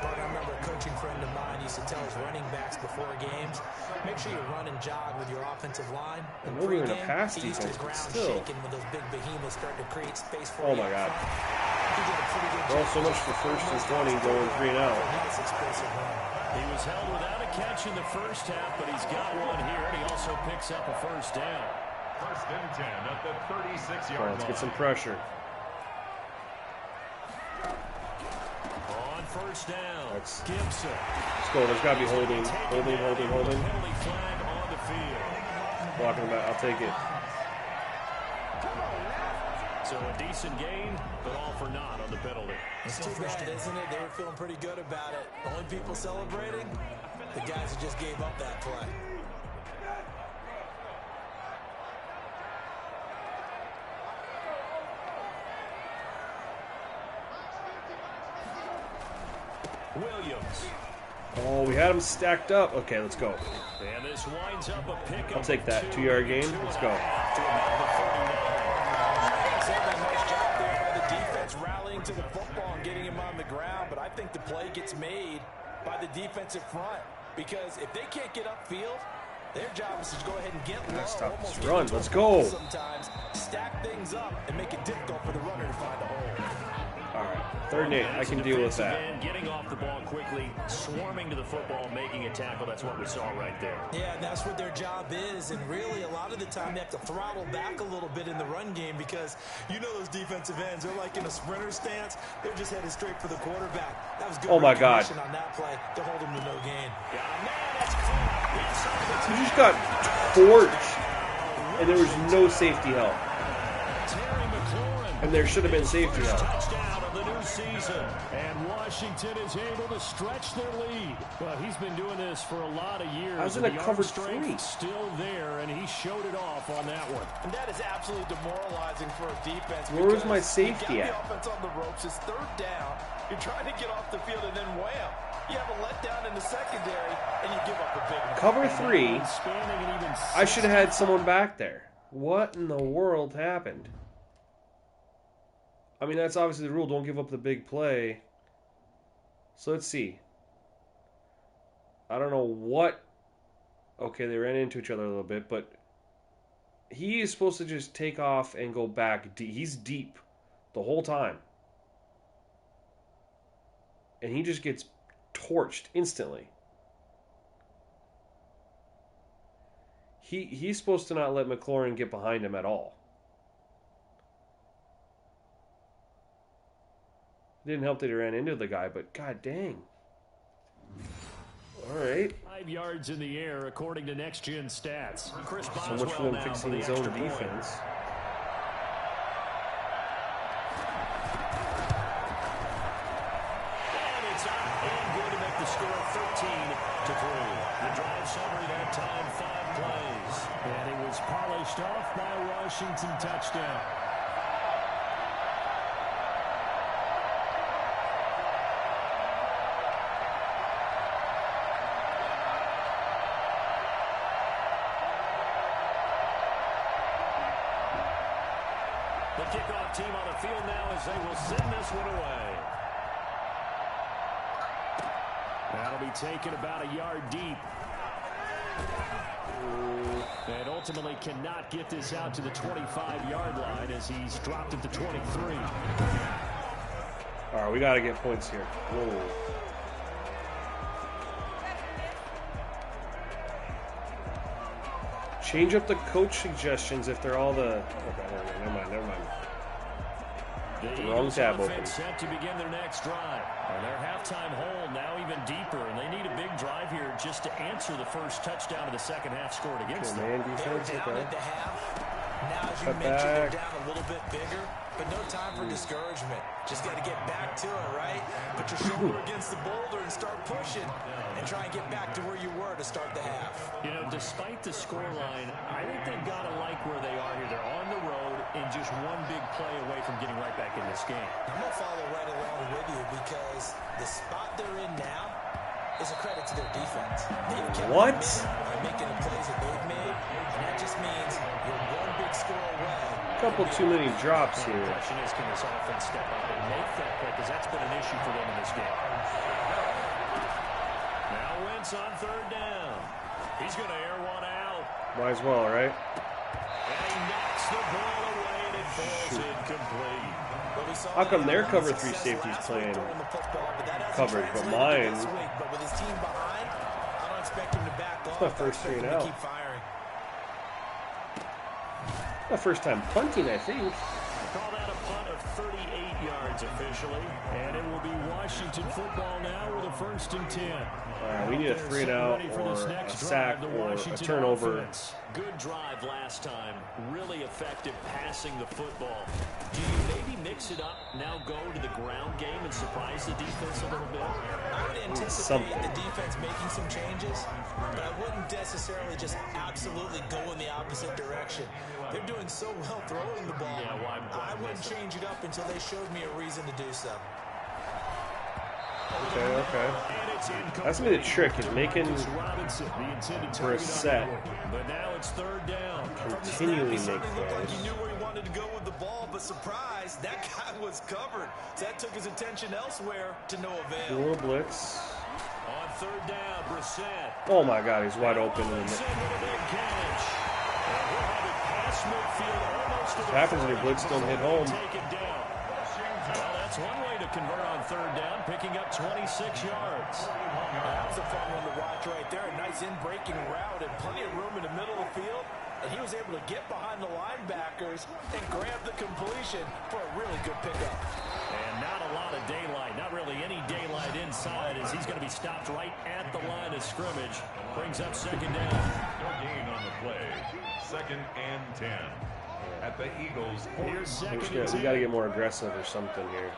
S4: But I remember a coaching friend of mine used to tell his running backs before games, make sure you run and jog with your offensive line.
S1: I know we're in a
S4: Pre-game,
S1: pass
S4: he used to
S1: defense, but
S4: ground
S1: still.
S4: shaking when those big behemoths start to create space for
S1: Oh,
S4: you
S1: my
S4: up
S1: God.
S4: front. He did a pretty good
S1: Well,
S4: job
S1: so much for first and 20 going 3 and out.
S4: Nice explosive run.
S3: He was held without a catch in the first half, but he's got one here, and he also picks up a first down.
S2: First and 10 at the 36-yard
S1: Well,
S2: line.
S1: let's get some pressure.
S3: On first down,
S1: Let's
S3: Gibson.
S1: go. There's got to be holding. Holding, holding, holding.
S3: Penalty flag on the field.
S1: Blocking him out. I'll take it.
S3: So a decent gain, but all for naught on the penalty.
S4: It's too bad, isn't it? They were feeling pretty good about it. The only people celebrating, the guys who just gave up that play.
S3: Williams.
S1: Oh, we had him stacked up. Okay, let's go.
S3: And this winds up a pick.
S1: I'll take that. 2-yard gain. Let's go.
S3: To about the 39.
S4: Certainly a nice job there by the defense rallying to the football and getting him on the ground, but I think the play gets made by the defensive front because if they can't get upfield, their job is to go ahead and get low.
S1: Stop
S4: almost
S1: this
S4: get
S1: run.
S4: into a
S1: Let's go.
S4: bubble sometimes, stack things up, and make it difficult for the runner to find a hole.
S1: All right. 3rd and 8. I can deal with that.
S3: And getting off the ball quickly, swarming to the football, making a tackle. That's what we saw right there.
S4: Yeah, and that's what their job is, and really a lot of the time they have to throttle back a little bit in the run game because you know those defensive ends, they're like in a sprinter stance, they're just headed straight for the quarterback. That was good
S1: Oh, my God.
S4: recognition on that play to hold him to no gain.
S1: He just got torched, and there was no safety help.
S3: Terry McLaurin.
S1: And there should have been safety help.
S3: Touchdown of the new season.
S5: And Washington is able to stretch their lead. Well, he's been doing this for a lot of years.
S1: I was in
S5: and
S1: a
S5: the
S1: cover
S5: arm strength
S1: 3.
S5: still there, and he showed it off on that one.
S7: And that is absolutely demoralizing for a defense.
S1: Where was
S7: because
S1: my
S7: you
S1: safety
S7: got
S1: at?
S7: the offense on the ropes. It's 3rd down. You're trying to get off the field, and then wham, you have a letdown in the secondary, and you give up a big one.
S1: Cover 3.
S5: Spanning and even
S1: I should have had someone back there. What in the world happened? I mean, that's obviously the rule. Don't give up the big play. So let's see. I don't know what. Okay, they ran into each other a little bit, but he is supposed to just take off and go back. He's deep the whole time. And he just gets torched instantly. He's supposed to not let McLaurin get behind him at all. Didn't help that he ran into the guy, but god dang. All right.
S5: 5 yards in the air, according to Next Gen Stats. Chris
S1: So much for
S5: Boswell
S1: them
S5: now
S1: fixing
S5: for
S1: his
S5: the
S1: own
S5: extra point.
S1: defense.
S5: And it's up and good to make the score 13-3. The drive summary that time, 5 plays. And it was polished off by Washington. Touchdown. The kickoff team on the field now as they will send this one away. That'll be taken about a yard deep. And ultimately cannot get this out to the 25-yard line as he's dropped at the 23.
S1: All right, we got to get points here. Whoa. Change up the coach suggestions if they're all the... Okay, never mind.
S5: The
S1: wrong
S5: Eagles
S1: tab open.
S5: offense set to begin their next drive. And their halftime hole now even deeper, and they need a big drive here just to answer the first touchdown of the second half scored against them.
S1: Man
S4: They were
S1: defense,
S4: down
S1: okay.
S4: at the half. Now, as you
S1: Cut
S4: mentioned, they're
S1: back.
S4: down a little bit bigger, but no time for discouragement. Just got to get back to it, right? Put your shoulder against the boulder and start pushing and try and get back to where you were to start the half.
S5: You know, despite the scoreline, I think they've got to like where they are here. They're on the road and just one big play away from getting right back in this game.
S4: I'm going to follow right along with you because the spot they're in now is a credit to their defense. They've kept
S1: What?
S4: by making the plays that they've made, and that just means you're one big score away.
S1: Couple too many drops
S5: The
S1: here.
S5: question is, can this offense step up and make that play? Because that's been an issue for them in this game. Now Wentz on third down. He's going to air one out.
S1: Might as well, right?
S5: And he knocks the ball away, and it falls incomplete.
S4: Well, we saw
S1: How come
S4: that
S1: their
S4: on
S1: cover
S4: success
S1: 3 safeties
S4: last
S1: playing
S4: week throwing the football, but that hasn't
S1: coverage, but
S4: translated to
S1: mine-
S4: this week. But with his team behind, I don't expect him to back off.
S1: my
S4: I
S1: first
S4: expect
S1: three
S4: him
S1: and
S4: to
S1: out.
S4: keep firing.
S1: My first time punting, I think.
S5: Call that a punt of 38 yards officially. And it will be Washington football now with a 1st and 10.
S1: We need a 3 and out or a sack or a turnover.
S5: Good drive last time. Really effective passing the football. Do you maybe mix it up, now go to the ground game and surprise the defense a little bit?
S4: I would anticipate the defense making some changes, but I wouldn't necessarily just absolutely go in the opposite direction. They're doing so well throwing the ball.
S5: Yeah, why
S4: I wouldn't change it up until they showed me a reason to do so.
S1: Okay. That's gonna be the trick, is making Brissett
S5: But now it's third down.
S1: continually
S4: He
S1: make
S4: certainly looked like he
S1: throws.
S4: knew where he wanted to go with the ball, but surprise, that guy was covered. So that took his attention elsewhere to no avail.
S1: Little blitz.
S5: On third down, Brissett.
S1: Oh my God, he's wide open. In
S5: Brissett
S1: the...
S5: with a big catch. And we'll have it past midfield almost to the
S1: What happens when your
S5: 40
S1: blitz don't hit
S5: before
S1: home?
S5: they take it down. Well, that's one way to convert on third down, picking up 26 yards.
S4: That was a fun one to watch right there. A nice in-breaking route and plenty of room in the middle of the field. And he was able to get behind the linebackers and grab the completion for a really good pickup.
S5: And not a lot of daylight, not really any daylight inside as he's going to be stopped right at the line of scrimmage. Brings up second down.
S2: No gain on the play. 2nd and 10. At the Eagles'
S5: Here's second and
S1: We
S5: 10.
S1: got to get more aggressive or something here.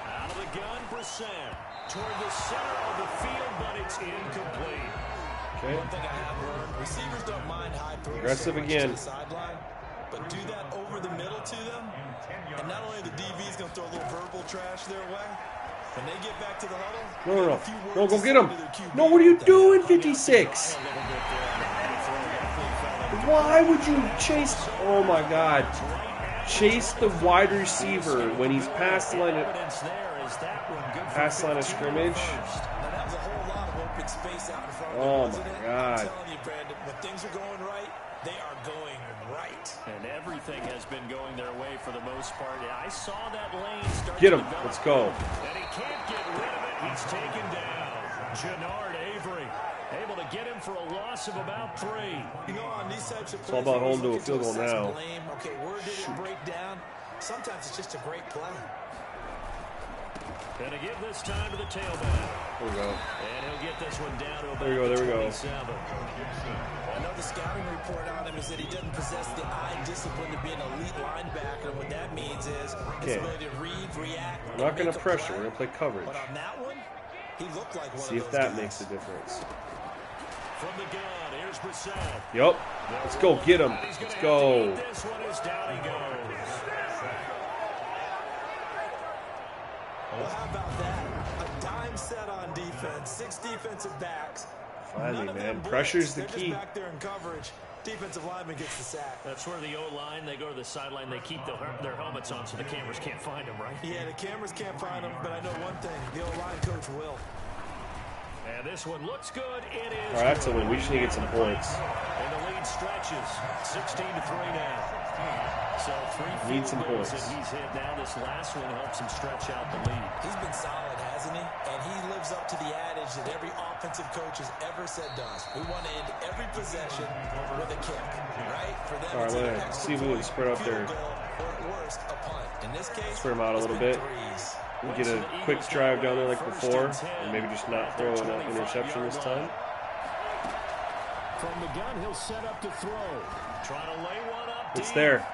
S5: Out of the gun, Brissett. Toward the center of the field, but it's incomplete.
S1: Okay.
S4: One thing I have learned, receivers don't mind high throws
S1: Aggressive
S4: so much
S1: again.
S4: to the sideline, but do that over the middle to them, and not only the DB's going to throw a little verbal trash their way, when they get back to the huddle,
S1: No,
S4: a few
S1: no,
S4: words
S1: go
S4: to
S1: get
S4: say
S1: him.
S4: to their QB
S1: No, what are you
S4: about that.
S1: doing, 56?
S5: A little bit there.
S1: Why would you chase? Oh my God. Chase the wide receiver when he's past the line of,
S5: Evidence there is that one good for
S1: past line of
S5: 15
S1: scrimmage.
S5: first.
S4: Now, that was a whole lot of open space out in front of
S1: Oh,
S4: them,
S1: my
S4: wasn't it?
S1: God.
S4: I'm telling you, Brandon, when things are going right, they are going right.
S5: And everything has been going their way for the most part. I saw that lane start
S1: Get
S5: to
S1: him.
S5: develop.
S1: Let's go.
S5: And he can't get rid of it. He's taken down. Jannard Avery able to get him for a loss of about 3.
S4: You know, on these types of
S1: It's all
S4: plays,
S1: about
S4: you always
S1: holding to a
S4: look
S1: field goal
S4: assess
S1: now.
S4: blame. Okay, where did it break down? Sometimes it's just a great play.
S3: Gonna give this time to the tailback.
S1: There we go.
S3: And he'll get this one down to about
S1: There we go, there we go.
S3: 27.
S4: I know the scouting report on him is that he doesn't possess the eye discipline to be an elite linebacker. And what that means is his ability to read, react.
S1: We're not going to pressure. We're going to play coverage.
S4: But on that one, he looked like one
S1: See
S4: of
S1: if
S4: those
S1: that
S4: guys.
S1: makes a difference.
S3: From the gun, here's Brissett.
S1: Yup. Let's go get him. Let's go.
S3: This one is down he goes.
S4: Well, how about that? A dime set on defense, 6 defensive backs.
S1: Finally,
S4: None of them
S1: man.
S4: blitz.
S1: Pressure's the
S4: They're
S1: key.
S4: just back there in coverage. Defensive lineman gets the sack.
S3: That's where the O-line, they go to the sideline, they keep their helmets on so the cameras can't find them, right?
S4: Yeah, the cameras can't find them, but I know one thing. The O-line coach will.
S3: And this one looks good. It is.
S1: All right, that's a win. We just need to get some points.
S3: And the lead stretches 16-3 now. So 3
S1: Need some
S3: field goals
S1: points.
S3: that he's hit now. This last one helps him stretch out the lead.
S4: He's been solid, hasn't he? And he lives up to the adage that every offensive coach has ever said to us. We want to end every possession with a kick, right? For them,
S1: All right,
S4: it's either
S1: let's
S4: extra
S1: see if we can
S4: point,
S1: spread out
S4: field
S1: there.
S4: goal, or at worst, a punt. In this case,
S1: Spread them out a
S4: it's
S1: little
S4: been
S1: bit.
S4: threes.
S1: We get a quick drive down there like before, and maybe just not throw an interception this time.
S5: From the gun, he'll set up to throw.
S3: Trying to lay one up
S1: It's
S3: deep.
S1: there.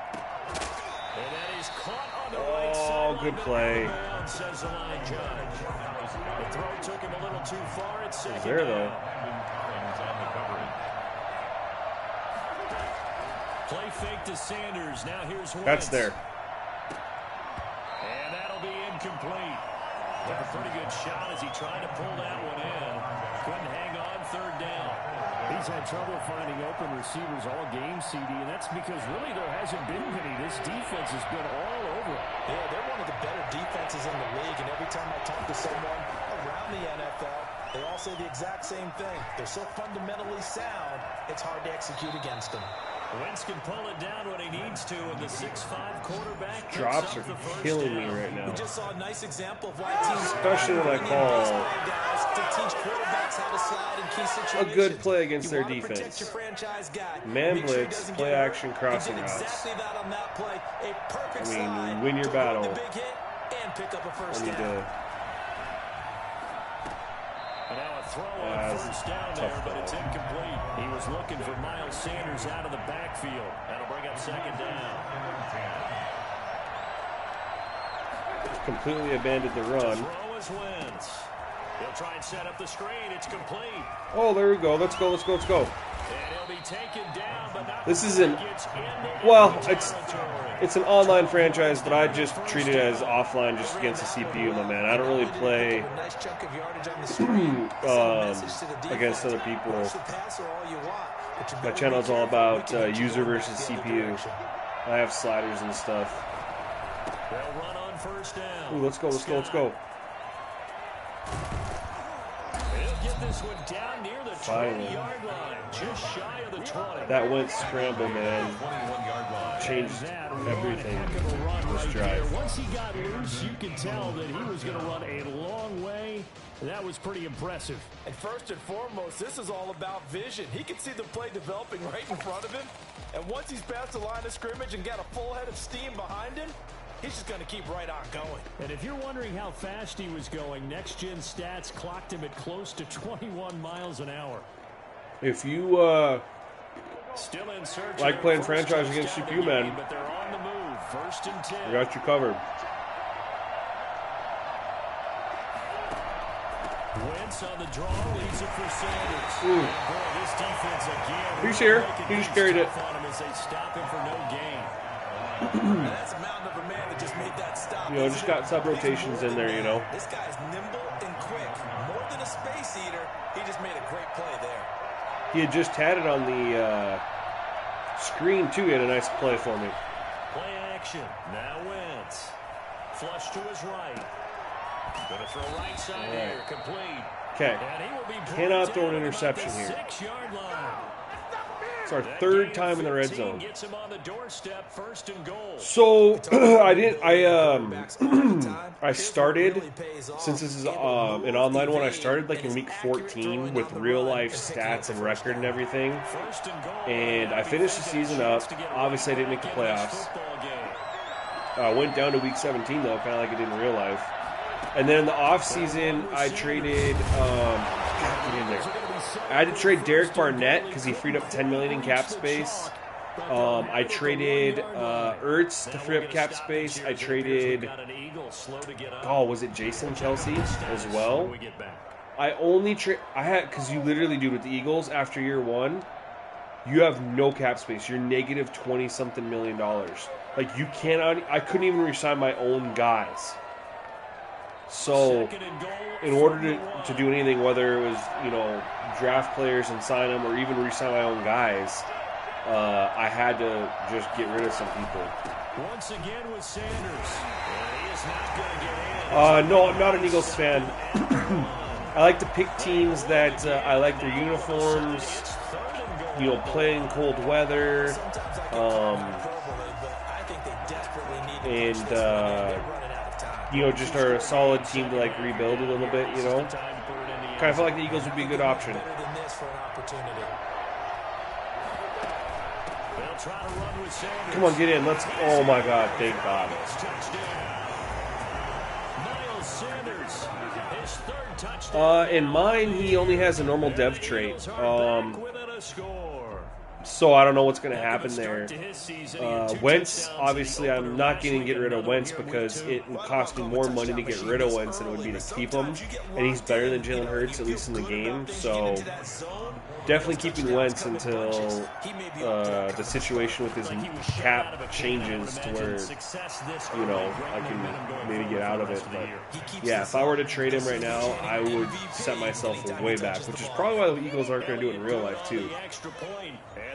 S3: And that is caught on the right
S1: Oh,
S3: side.
S1: good play.
S3: Says the line judge. The throw took him a little too far. It's second
S1: It's there, though.
S3: down. Play fake to Sanders. Now here's Wentz.
S1: That's there.
S3: And that'll be incomplete. Took a pretty good shot as he tried to pull that one in. Couldn't hang on, third down.
S5: He's had trouble finding open receivers all game, CD, and that's because really there hasn't been many. This defense has been all over it.
S4: Yeah, they're one of the better defenses in the league, and every time I talk to someone around the NFL, they all say the exact same thing. They're so fundamentally sound, it's hard to execute against them.
S3: Wentz can pull it down when he needs to, and the 6'5 quarterback picks
S1: Drops
S3: up
S1: are
S3: the first
S1: killing me
S3: down.
S1: right now.
S4: We just saw a nice example of why teams
S1: Especially when I
S4: bring in
S1: call
S4: these guys to teach quarterbacks how to slide in key
S1: a
S4: situations.
S1: good play against
S4: You
S1: their
S4: wanna protect
S1: defense.
S4: your franchise guy.
S1: Man
S4: Make sure he
S1: blitz,
S4: doesn't
S1: play
S4: get hurt.
S1: action, crossing
S4: He did
S1: routes.
S4: exactly that on that play. A perfect
S1: I mean,
S4: slide
S1: win your
S4: to avoid
S1: battle.
S4: the big hit and pick up a first
S1: I need
S4: down.
S1: to.
S3: And now a throw
S1: Yeah,
S3: on
S1: it's
S3: first down
S1: tough
S3: there, but it's
S1: call.
S3: incomplete. He was looking for Miles Sanders out of the backfield. That'll bring up second down.
S1: Completely abandoned the run.
S3: Throw is Wentz. He'll try and set up the screen. It's complete.
S1: Oh, there we go. Let's go. Let's go. Let's go.
S3: And he'll be taken down, but not
S1: This isn't.
S3: gets into
S1: Well,
S3: enemy
S1: it's
S3: territory.
S1: it's an online franchise, but I just treat it as offline, just against the CPU, my man. I don't really play
S4: A nice chunk of yardage on the screen. Send a message to the defense.
S1: against other people.
S4: Push the passer all you want, but you
S1: My
S4: better
S1: channel's
S4: be
S1: all
S4: careful.
S1: about
S4: We can get you
S1: user
S4: going
S1: versus
S4: the other
S1: CPU.
S4: direction.
S1: I have sliders and stuff.
S3: They'll run on first down.
S1: Ooh, let's go. Let's go. Let's go.
S3: He'll get this one down near the
S1: Finally.
S3: 20-yard line, just shy of the 20.
S1: That went scramble, man.
S2: 21-yard line.
S1: Changed
S5: That
S1: everything
S5: one heck of a run
S1: this
S5: right
S1: drive.
S5: there. Once he got loose, you could tell that he was going to run a long way. That was pretty impressive.
S7: And first and foremost, this is all about vision. He can see the play developing right in front of him. And once he's past the line of scrimmage and got a full head of steam behind him, he's just going to keep right on going.
S5: And if you're wondering how fast he was going, Next Gen Stats clocked him at close to 21 miles an hour.
S1: If you
S3: Still in search
S1: like
S3: of
S1: playing
S3: their first
S1: franchise against
S3: touchdown
S1: CPU,
S3: of the game,
S1: man.
S3: But they're on the move. First and 10.
S1: I got you covered.
S3: Wentz on the draw, leaves it for Sanders.
S1: Ooh.
S3: Boy, this defense again.
S1: He's here.
S3: making
S1: He just
S3: things
S1: carried it.
S3: tough on him as they stop him for no gain.
S4: And that's a mountain of a man that just made that stop.
S1: You know, just got sub rotations in there, you know.
S4: This guy's nimble and quick. More than a space eater, he just made a great play there.
S1: He had just had it on the screen, too. He had a nice play for me.
S3: Play action. Now Wentz. Flush to his right. Gonna throw right side
S1: All right.
S3: here. Complete.
S1: Okay.
S3: And he will be brought
S1: Cannot throw an
S3: down at
S1: interception
S3: about the
S1: here.
S3: 6-yard line.
S1: It's our
S3: That
S1: third
S3: gain
S1: time in the red
S3: 15
S1: zone.
S3: Gets him on the doorstep, first and goal.
S1: So I started, since this is an online one, I started like in week 14 with real life stats and record and everything.
S3: First and goal.
S1: And I finished the season up. Obviously I didn't make the playoffs. Went down to week 17 though, kind of like it did in real life. And then in the offseason, I traded. Get in there. I had to trade Derek Barnett because he freed up $10 million in cap space. I traded Ertz to free up cap space. I traded. Oh, was it Jason Kelsey as well? I only I had because you literally do with the Eagles after year one, you have no cap space. You're negative $20-something million. Like you cannot. I couldn't even resign my own guys. So, in order to do anything, whether it was, draft players and sign them or even re-sign my own guys, I had to just get rid of some people.
S3: Once again with Sanders. He is not going to get in.
S1: No, I'm not an Eagles fan. I like to pick teams that I like their uniforms, play in cold weather, and just are a solid team to like rebuild a little bit, Kind of feel like the Eagles would be a good option. Come on, get in. Let's. Oh my God! Thank God. In mine, he only has a normal dev trait. So I don't know what's going to happen there. Wentz, obviously, I'm not going to get rid of Wentz because it would cost me more money to get rid of Wentz than it would be to keep him. And he's better than Jalen Hurts, at least in the game. So definitely keeping Wentz until the situation with his cap changes to where, I can maybe get out of it. But yeah, if I were to trade him right now, I would set myself way back, which is probably why the Eagles aren't going to do it in real life, too.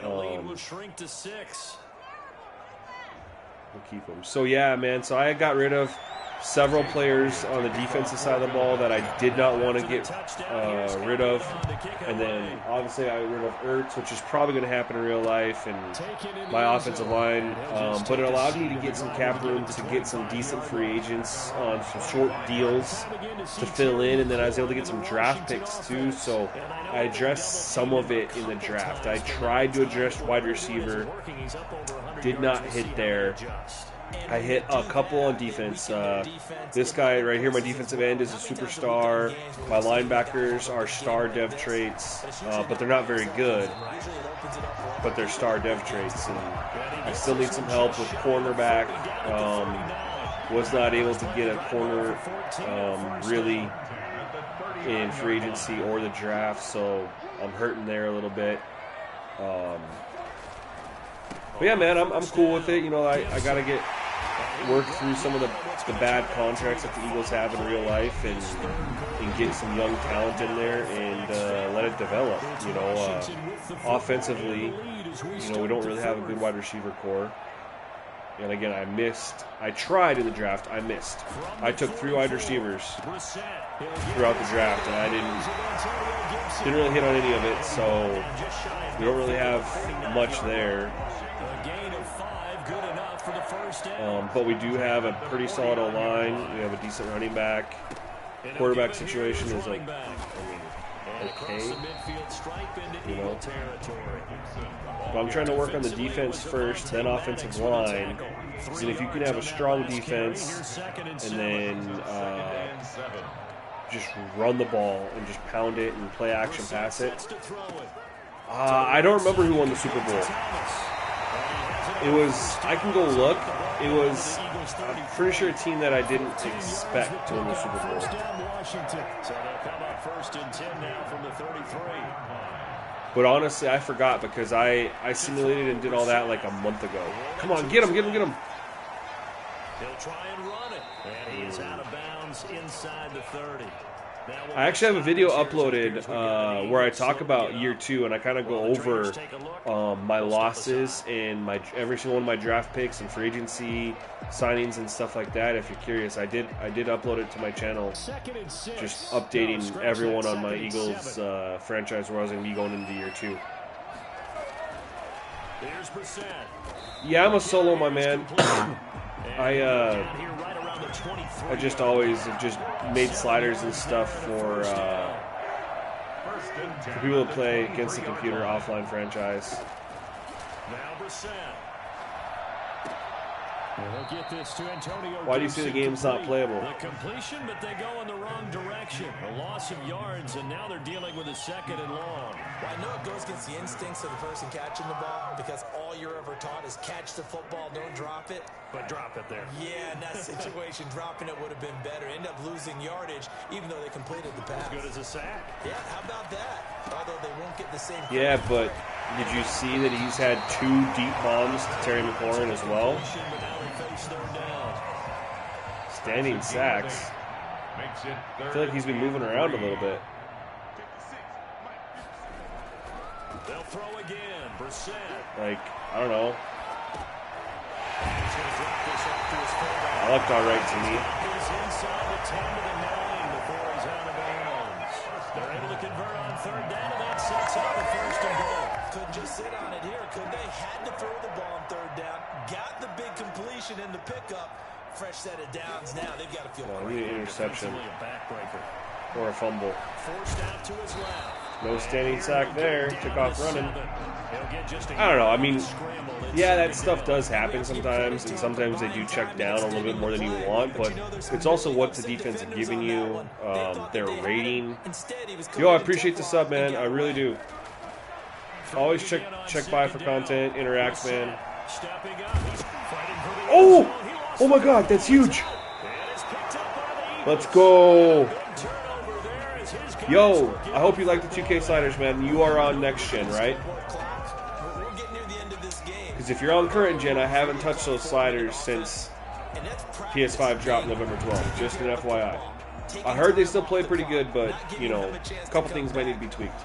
S3: Will shrink to 6.
S1: We'll keep him. So yeah, man. So I got rid of several players on the defensive side of the ball that I did not want to get rid of, and then obviously I got rid of Ertz, which is probably going to happen in real life, and my offensive line. But it allowed me to get some cap room to get some decent free agents on some short deals to fill in, and then I was able to get some draft picks too. So I addressed some of it in the draft. I tried to address wide receiver, did not hit there. I hit a couple on defense. This guy right here, my defensive end, is a superstar. My linebackers are star dev traits, but they're not very good. But they're star dev traits. And I still need some help with cornerback. Was not able to get a corner really in free agency or the draft, so I'm hurting there a little bit. But yeah, man, I'm cool with it. I got to work through some of the bad contracts that the Eagles have in real life and get some young talent in there and let it develop. Offensively, we don't really have a good wide receiver core. And again, I tried in the draft. I missed. I took 3 wide receivers throughout the draft, and I didn't really hit on any of it. So we don't really have much there. But we do have a pretty solid O-line. We have a decent running back. Quarterback situation is okay. But I'm trying to work on the defense first, then offensive line. Because if you can have a strong defense and then just run the ball and just pound it and play action pass it. I don't remember who won the Super Bowl. It was, I can go look, it was, I'm pretty sure a team that I didn't expect to win the Super Bowl. But honestly, I forgot because I simulated and did all that like a month ago. Come on, get him.
S3: He'll try and run it. And he is out of bounds inside the 30.
S1: I actually have a video uploaded where I talk about year 2, and I kind of go over my losses and every single one of my draft picks and free agency signings and stuff like that. If you're curious, I did upload it to my channel, just updating everyone on my Eagles franchise where I was going to be going into year 2. Yeah, I'm a solo, my man. I just always have just made sliders and stuff for people to play against the computer offline franchise. Why do you say the game's not playable?
S3: The completion, but they go in the wrong direction. A loss of yards, and now they're dealing with a 2nd and long.
S4: Well, I know it goes against the instincts of the person catching the ball because all you're ever taught is catch the football, don't drop it.
S3: But drop it there.
S4: Yeah, in that situation, dropping it would have been better. End up losing yardage, even though they completed the pass.
S3: As good as a sack.
S4: Yeah, how about that? Although they won't get the same.
S1: Yeah, but did you see that he's had 2 deep bombs to Terry McLaurin as well? Standing sacks. I feel like he's been moving around a little bit.
S3: They'll throw again. Brissett.
S1: Like, I don't know. That looked all right to me.
S3: He's inside the 10 to the 9 before he's out of bounds. They're able to convert on 3rd down, and that sets up the 1st and goal.
S4: Couldn't just sit on it here, could they? Had to throw the ball on 3rd down. Got the big completion in the pickup. Fresh set of downs now. They've got to feel
S1: Need an interception
S3: a backbreaker.
S1: or a fumble.
S3: Forced out to his left.
S1: No standing sack there. Took off running. I don't know. I mean, yeah, that stuff does happen sometimes, and sometimes they do check down a little bit more than you want, but it's also what the defense is giving you, their rating. Yo, I appreciate the sub, man. I really do. Always check by for content, interact, man. Oh! Oh my god, that's huge! Let's go! Yo, I hope you like the 2K sliders, man. You are on next gen, right? Because if you're on current gen, I haven't touched those sliders since PS5 dropped November 12th. Just an FYI. I heard they still play pretty good, but, you know, a couple things might need to be tweaked.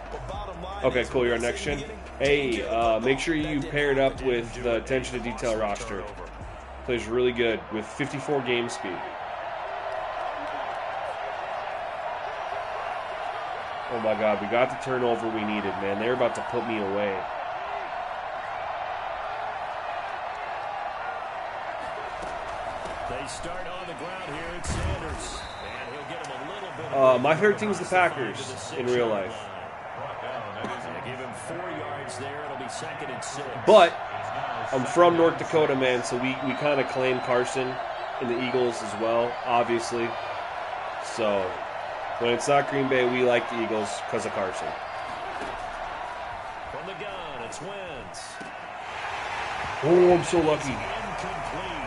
S1: Okay, cool, you're on next gen. Hey, make sure you pair it up with the attention to detail roster. Plays really good with 54 game speed. Oh my god, we got the turnover we needed, man. They're about to put me away.
S3: They start on the ground here at Sanders. And he'll get him a little bit
S1: My favorite team's the Packers in real life.
S3: They give him 4 yards there. It'll be 2nd and 6.
S1: But I'm from North Dakota, man, so we kind of claim Carson in the Eagles as well, obviously. So when it's not Green Bay, we like the Eagles because of Carson.
S3: From the gun, it's Wentz.
S1: Oh, I'm so lucky.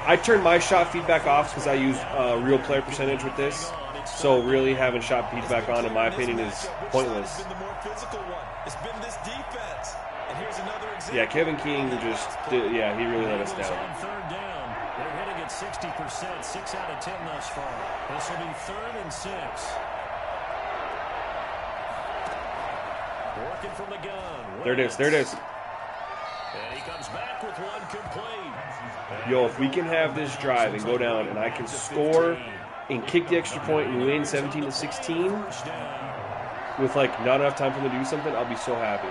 S1: I turned my shot feedback off because I use real player percentage with this. So really having shot feedback on, in my opinion, is pointless. Yeah, Kevin King just did, yeah, he really let us down.
S3: On 3rd down, they're hitting at 60%, 6 out of 10 thus far. This will be 3rd and 6. Working from the gun.
S1: There it is, there it is.
S3: And he comes back with one complete.
S1: Yo, if we can have this drive and go down and I can score and kick the extra point and win 17-16 with like not enough time for them to do something, I'll be so happy.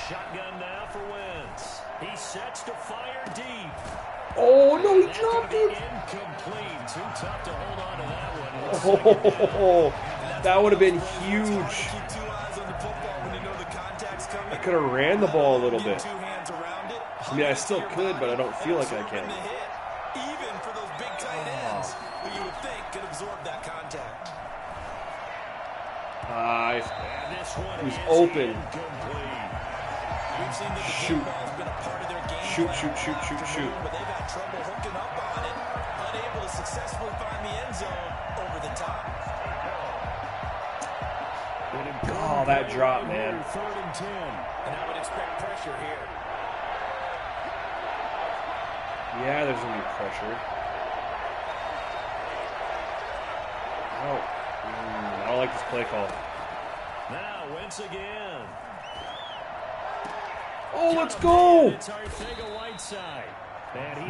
S3: Shotgun now for Wentz. He sets to fire deep.
S1: Oh, no, he dropped it.
S3: Incomplete. Too tough to hold on to that one.
S1: Oh, that would have been huge. I could have ran the ball a little bit. I mean, I still could, but I don't feel like I can.
S4: Even for those big tight ends, who you would think could absorb that contact.
S1: He's open.
S4: We've seen that the
S1: Shoot.
S4: deep ball's been a part of their game
S1: Shoot,
S4: plan
S1: shoot, shoot, shoot, shoot.
S4: but they've had trouble hooking up on it, unable to successfully find the end zone over the top.
S1: Oh, that drop, man.
S3: 3rd and 10.
S4: And I would expect pressure here.
S1: Yeah, there's going to be pressure. I don't like this play call.
S3: Now Wentz again.
S1: Oh, let's go!
S3: It's Arcega-Whiteside.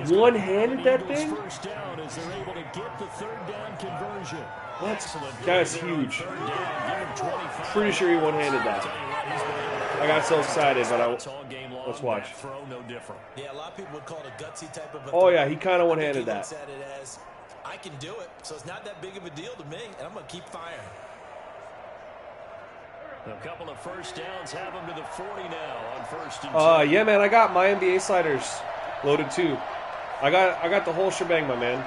S1: One-handed that thing?
S3: First down as they're able to get the 3rd down conversion.
S1: That's huge. Pretty sure he one-handed that. I got so excited, but let's watch.
S4: Yeah, a lot of people would call it a gutsy type of.
S1: Oh yeah, he kind of one-handed that.
S4: Said it as, I can do it, so it's not that big of a deal to me, and I'm going to keep firing.
S3: A couple of first downs have them to the 40 now on 1st and 10.
S1: Yeah, man, I got my NBA sliders loaded too. I got the whole shebang, my man.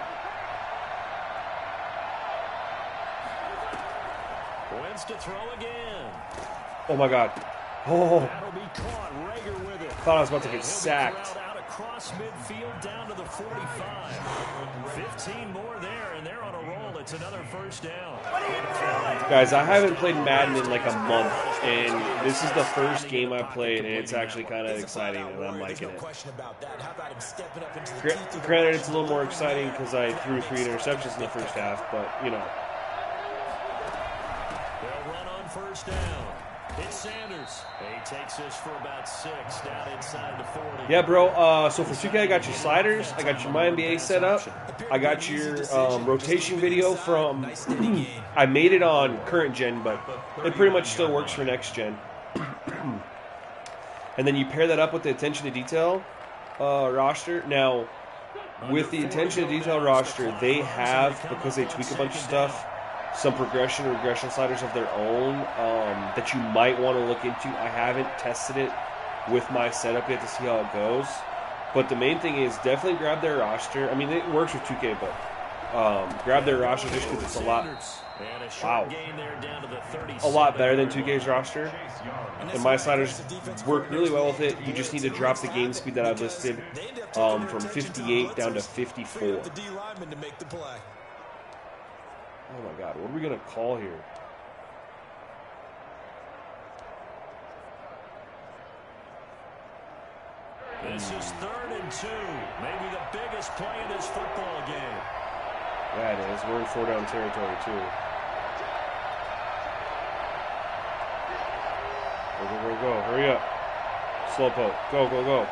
S3: Wentz to throw again.
S1: Oh my God. Oh,
S3: That'll be caught. Rager with it.
S1: thought I was about to
S3: And
S1: get
S3: he'll be
S1: sacked.
S3: corralled out across midfield down to the 45. 15 more there, and they're on a roll. It's another first down.
S1: Guys, I haven't played Madden in like a month, and this is the first game I played, and it's actually kind of exciting, and I'm liking it. Granted, it's a little more exciting because I threw 3 interceptions in the first half, but, you know.
S3: They'll run on first down. It's Sanders. He takes this for about 6 down inside the 40.
S1: Yeah, bro. So for 2K, I got your sliders. I got your My NBA set up. I got your rotation video from. I made it on current gen, but it pretty much still works for next gen. And then you pair that up with the attention to detail roster. Now, with the attention to detail roster, they have, because they tweak a bunch of stuff, some progression or regression sliders of their own that you might want to look into. I haven't tested it with my setup yet to see how it goes. But the main thing is definitely grab their roster. I mean, it works with 2K, but grab their roster just because it's a lot better than 2K's roster. And my sliders work really well with it. You just need to drop the game speed that I've listed from 58 down to 54. Oh my God, what are we going to call here?
S3: This is 3rd and 2. Maybe the biggest play in this football game.
S1: Yeah, it is. We're in 4-down territory, too. Go, go, go, go. Hurry up. Slowpoke. Go, go, go.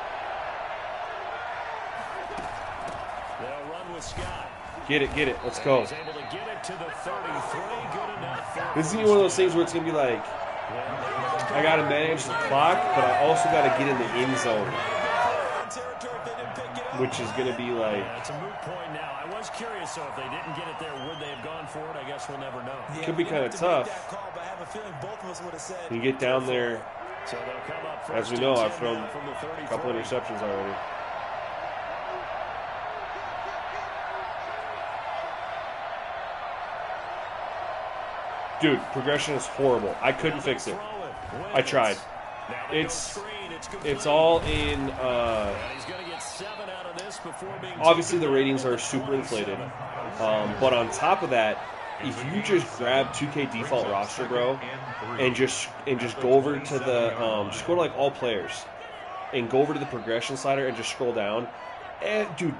S3: They'll run with Scott.
S1: Get it, get it. Let's go.
S3: He's able to get it to the 33. Good enough.
S1: This is one of those things where it's going to be like, I got to manage the clock, but I also got to get in the end zone. Which is going to be like...
S3: Yeah, it's a moot point now. I was curious, so if they didn't get it there, would they have gone for it? I guess we'll never know.
S1: It could be kind of tough. You get down there,
S3: So they'll come up
S1: as we
S3: first
S1: know,
S3: and
S1: I've
S3: 10
S1: thrown
S3: now from the
S1: a couple
S3: 33.
S1: interceptions already. Dude, progression is horrible. I couldn't fix it. I tried. It's all in. Obviously, the ratings are super inflated, but on top of that, if you just grab 2K default roster, bro, and just go over to the just go to like all players, and go over to the progression slider and just scroll down, dude.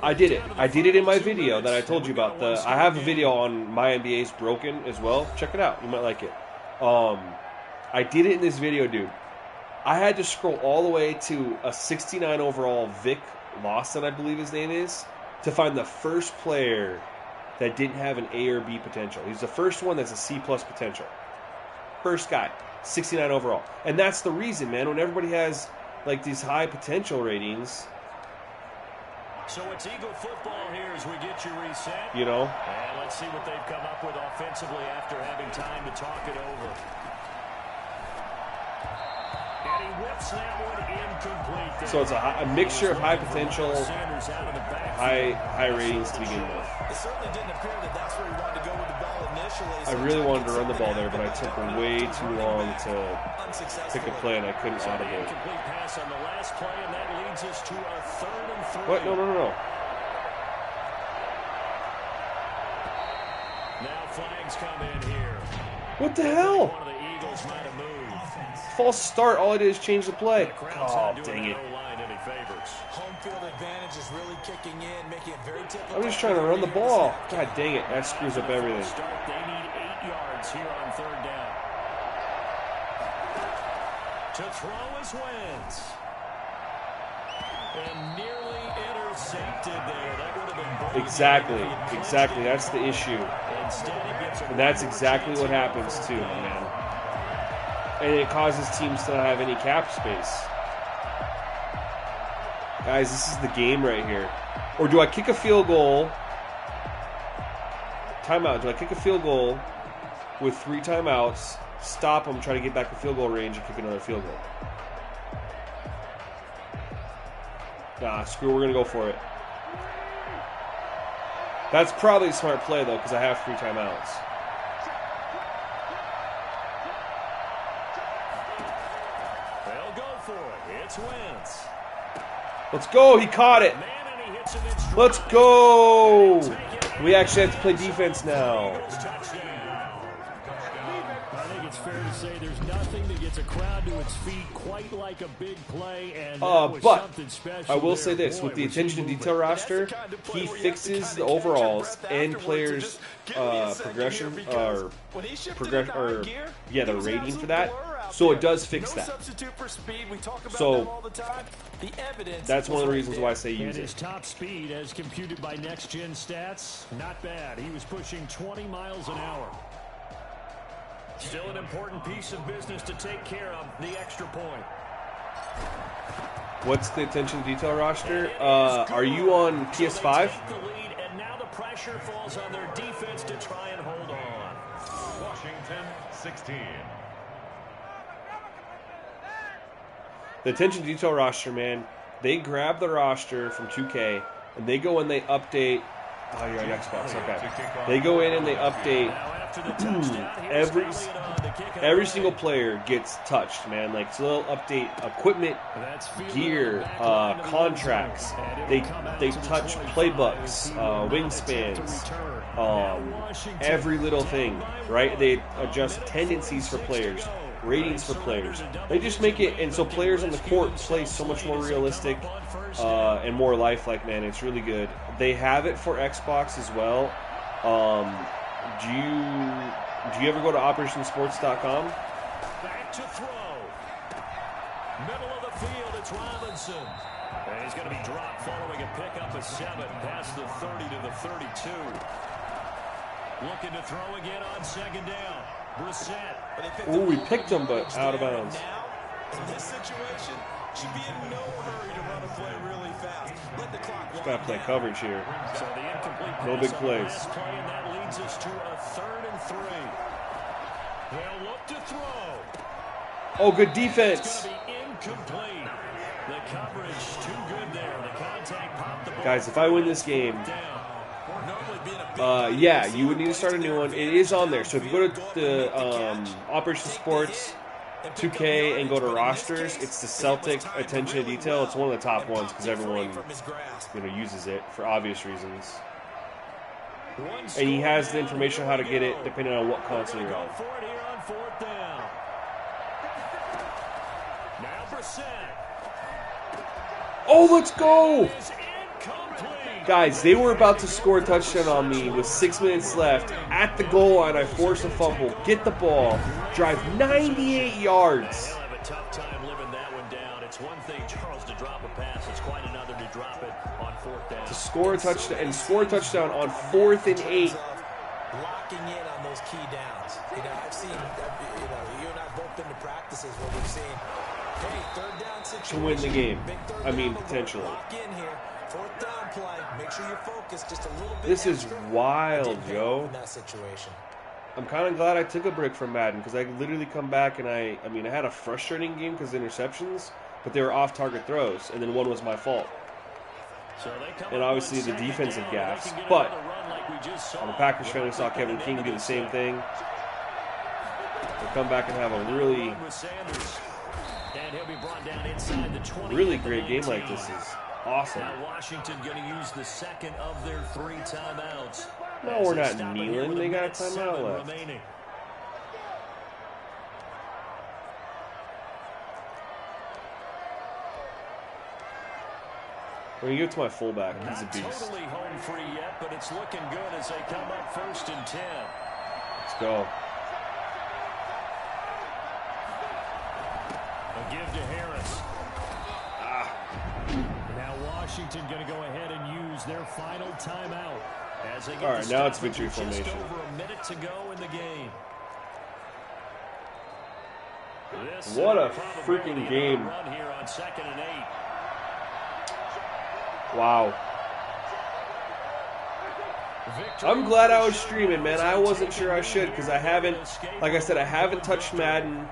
S1: I did it. I did it in my video that I told you about. I have a video on my NBA's broken as well. Check it out. You might like it. I did it in this video, dude. I had to scroll all the way to a 69 overall Vic Lawson, I believe his name is, to find the first player that didn't have an A or B potential. He's the first one that's a C plus potential. First guy, 69 overall. And that's the reason, man, when everybody has like these high potential ratings.
S3: So it's Eagle football here as we get you reset.
S1: You know?
S3: And let's see what they've come up with offensively after having time to talk it over. And he whips that one incomplete.
S1: So it's a mixture of high potential, high ratings to begin with.
S4: It certainly didn't appear that that's where he wanted to go with the ball initially.
S1: I really wanted to run the ball there, but I took way too long to pick a play, and I couldn't audible.
S3: Incomplete pass on the last play, and that leads us to a 3rd and 3.
S1: What? No.
S3: Now flags come in here.
S1: What the hell?
S3: One of the Eagles might have moved.
S1: False start. All I did is change the play. Oh, dang it.
S4: Home field advantage is really kicking in, making it very difficult.
S1: I'm just trying to run the ball. God dang it. That screws up everything.
S3: They need 8 yards here on 3rd down. To throw is Wentz. And nearly intercepted there. That would have been
S1: Exactly. That's the issue. And that's exactly what happens too, man. And it causes teams to not have any cap space. Guys, this is the game right here. Or do I kick a field goal? Timeout. Do I kick a field goal with 3 timeouts stop them, try to get back to field goal range, and kick another field goal. Nah, screw, we're going to go for it. That's probably a smart play, though, because I have 3 timeouts.
S3: They'll go for it. It's Wentz.
S1: Let's go. He caught it. Let's go. We actually have to play defense now.
S5: I think it's fair to say there's nothing that gets a crowd to its feet quite like a big play, and that was
S1: but
S5: something special.
S1: I will
S5: there.
S1: say this,
S5: Boy,
S1: with the
S5: was he
S1: attention to
S5: moving.
S1: detail roster, he fixes the overalls and players' progression, or the rating for that. So it does fix that. So that's one of the reasons why I say use
S5: And his
S1: it.
S5: top speed, as computed by Next Gen Stats, not bad. He was pushing 20 miles an hour.
S3: Still an important piece of business to take care of, the extra point.
S1: What's the attention to detail roster? Are you on PS5?
S3: So they take the lead, and now the pressure falls on their defense to try and hold on.
S2: Washington 16.
S1: The attention to detail roster, man, they grab the roster from 2K, and they go and they update. Oh, you're on Xbox, okay. They go in and they update. Every single player gets touched, man. Like, so they'll update equipment, gear, contracts. They touch playbooks, wingspans, every little thing, right? They adjust tendencies for players, ratings for players. They just make it, and so players on the court play so much more realistic and more lifelike, man. It's really good. They have it for Xbox as well. Do you ever go to OperationSports.com?
S3: Back to throw. Middle of the field, it's Robinson. And he's going to be dropped following a pickup of 7 past the 30 to the 32. Looking to throw again on second down. Brissett.
S1: Ooh, we picked him, but out of bounds.
S4: Now, in this situation, should be in no hurry to run a play really fast. Let the clock
S1: Just got to play coverage here.
S3: So the incomplete
S1: No
S3: pass
S1: big
S3: on the
S1: plays.
S3: last play, and that leads us to a 3rd and 3. They'll look to throw.
S1: Oh, good
S3: It's
S1: defense.
S3: going to be incomplete. The coverage too good there. The contact popped the ball.
S1: Guys, if I win this game,
S4: Normally being a big
S1: yeah, you would need to start a new one. It is on there. So if you go to the Operation Sports 2K and go to rosters, it's the Celtic attention to detail. It's one of the top ones because everyone uses it for obvious reasons. And he has the information on how to get it depending on what console you're on.
S3: Go for it here on 4th down. Now Brissett.
S1: Oh, let's go!
S3: Is incomplete.
S1: Guys, they were about to score a touchdown on me with 6 minutes left. At the goal line, I force a fumble, get the ball, drive 98 yards.
S3: They'll have a tough time living that one down. It's one thing, Charles, to drop a pass. It's quite another to drop it on 4th down.
S1: To score a touchdown and score a touchdown on 4th and 8.
S4: locking in on those key downs. I've seen, you and I both been to practices where we've seen, hey, 3rd down situation.
S1: To win the game.
S4: Big 3rd
S1: I mean,
S4: down,
S1: potentially.
S4: Lock in here. 4th down play. Make sure you're focused just a little bit.
S1: This is
S4: extra.
S1: wild,
S4: Didn't pay off
S1: yo.
S4: in that situation.
S1: I'm kind of glad I took a break from Madden because I literally come back and I had a frustrating game because of interceptions, but they were off-target throws, and then one was my fault.
S3: So they come
S1: And
S3: up
S1: obviously
S3: on
S1: the
S3: 2nd
S1: defensive
S3: down,
S1: gaffes,
S3: they can get
S1: but
S3: another run like we just saw.
S1: I'm a Packers fan who saw Kevin King do the same thing. They come back and have a really,
S3: With Sanders. And he'll be brought down inside the 20.
S1: really great game like this is awesome.
S3: Now Washington going to use the 2nd of their 3 timeouts.
S1: No,
S3: As
S1: we're
S3: they
S1: not
S3: stop it here
S1: kneeling.
S3: with
S1: They got a
S3: minute
S1: timeout
S3: 7
S1: left.
S3: remaining.
S1: We're going to give it to my fullback. He's a
S3: Not
S1: beast.
S3: totally home free yet, but it's looking good as they come up 1st and 10.
S1: Let's go.
S3: A give to Harris.
S5: Now Washington going to go ahead and use their final timeout.
S3: As they get
S1: All right,
S3: the
S1: now it's
S3: stoppage
S1: victory
S3: with
S1: formation.
S3: Just over a minute to go in the game. This
S1: What a
S3: probability
S1: freaking
S3: of
S1: game.
S3: run here on 2nd and 8.
S1: Wow. I'm glad I was streaming, man. I wasn't sure I should because I haven't, like I said, I haven't touched Madden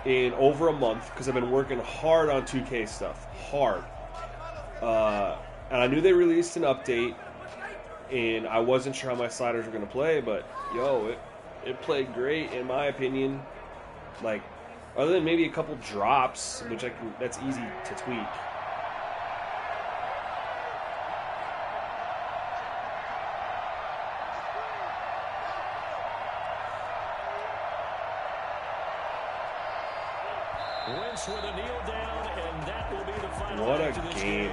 S1: in over a month because I've been working hard on 2K stuff. Hard. And I knew they released an update, and I wasn't sure how my sliders were going to play, but, yo, it played great in my opinion. Like, other than maybe a couple drops, which that's easy to tweak.
S3: Wentz with a kneel down, and that will be the final.
S1: What a game.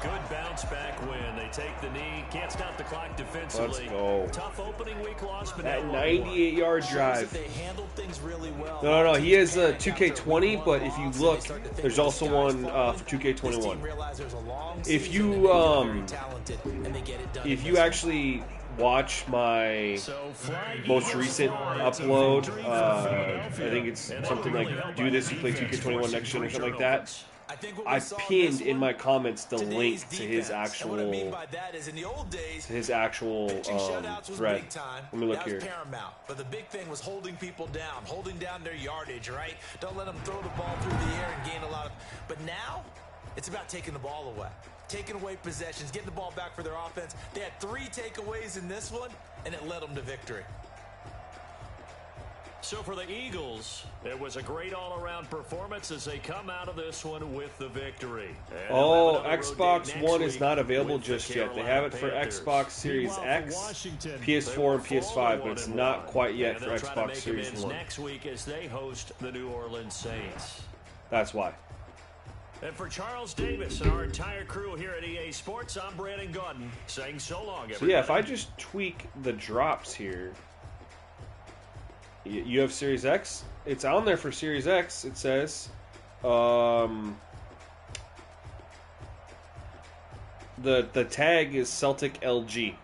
S3: Good bounce back win. They take the knee, can't stop the clock defensively.
S1: Let's go.
S3: Tough opening week loss, but
S1: that 98-yard drive.
S4: They handled things really well.
S1: No. He has a 2K20, but if you look, there's also one for 2K21. If you actually watch my most recent upload, I think it's something like "Do this, you play 2K21 next gen" or something like that. I pinned in my comments the link to his actual thread. Let me look here.
S4: But the big thing was holding people down, holding down their yardage, right? Don't let them throw the ball through the air and gain a lot of. But now it's about taking the ball away, taking away possessions, getting the ball back for their offense. They had 3 takeaways in this one, and it led them to victory.
S3: So for the Eagles, it was a great all-around performance as they come out of this one with the victory.
S1: Oh, Xbox One is not available just yet. They have it for Xbox Series X, PS4, and PS5, but it's not quite yet for Xbox Series 1.
S3: Next week as they host the New Orleans Saints.
S1: That's why.
S3: And for Charles Davis and our entire crew here at EA Sports, I'm Brandon Gordon saying so long, everybody.
S1: So yeah, if I just tweak the drops here, you have Series X. It's on there for Series X. It says, the tag is Celtic LG.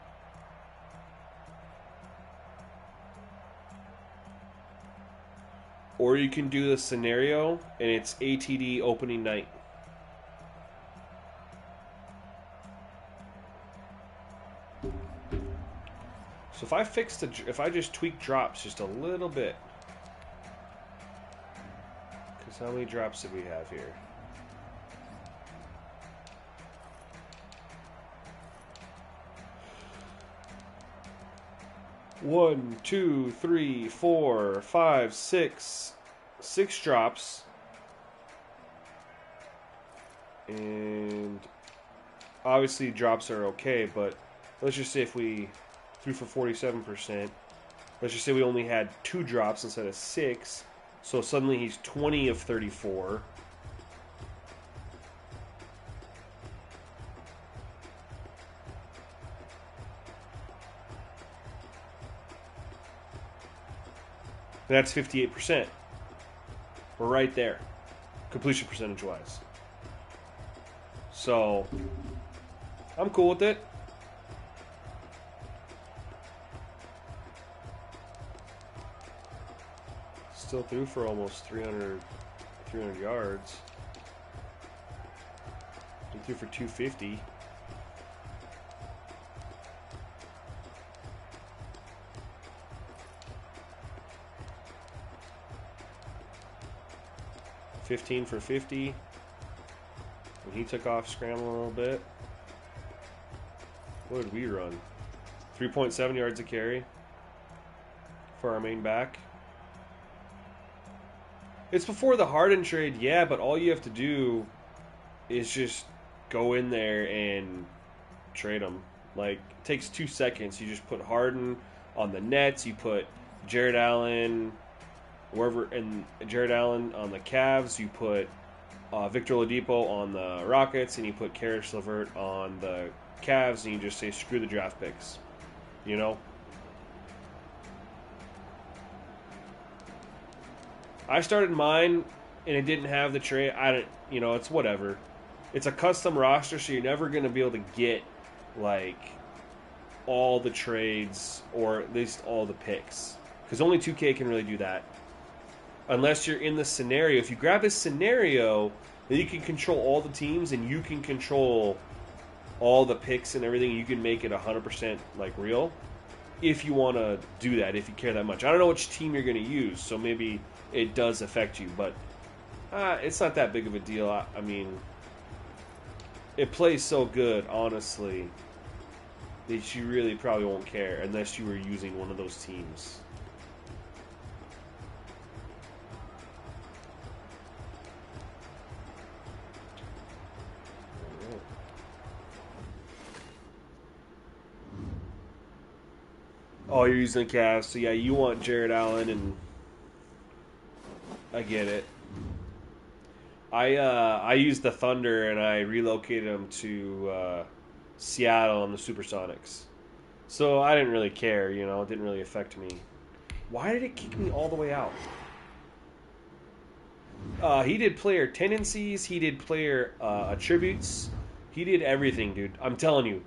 S1: Or you can do the scenario, and it's ATD opening night. So if I just tweak drops just a little bit, because how many drops did we have here? One, two, three, 4, 5, 6. 6 drops. And obviously drops are okay, but let's just say if we threw for 47%, let's just say we only had 2 drops instead of 6, so suddenly he's 20 of 34. That's 58%. We're right there, completion percentage-wise. So, I'm cool with it. Still threw for almost 300 yards. He threw for 250. $15 for 50. And he took off scrambling a little bit. What did we run? 3.7 yards a carry for our main back. It's before the Harden trade, yeah, but all you have to do is just go in there and trade them. Like, it takes 2 seconds. You just put Harden on the Nets, you put Jared Allen and Jared Allen on the Cavs, you put Victor Oladipo on the Rockets, and you put Karis LeVert on the Cavs, and you just say, screw the draft picks. You know? I started mine, and it didn't have the trade. It's whatever. It's a custom roster, so you're never going to be able to get, like, all the trades, or at least all the picks. Because only 2K can really do that. Unless you're in the scenario. If you grab a scenario, then you can control all the teams, and you can control all the picks and everything, you can make it 100% like real. If you want to do that, if you care that much. I don't know which team you're going to use, so maybe it does affect you, but it's not that big of a deal. I mean, it plays so good, honestly, that you really probably won't care unless you were using one of those teams. Oh, you're using the Cavs, so yeah, you want Jared Allen, and I get it. I used the Thunder, and I relocated them to Seattle and the Supersonics. So I didn't really care, you know, it didn't really affect me. Why did it kick me all the way out? He did player tendencies, he did player attributes, he did everything, dude. I'm telling you.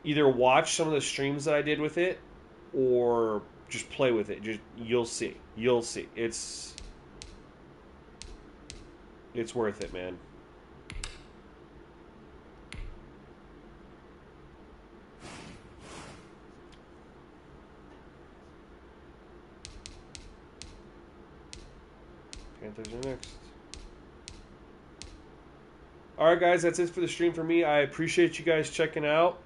S1: Either watch some of the streams that I did with it, or just play with it. Just you'll see. You'll see. It's worth it, man. Panthers are next. Alright, guys, that's it for the stream for me. I appreciate you guys checking out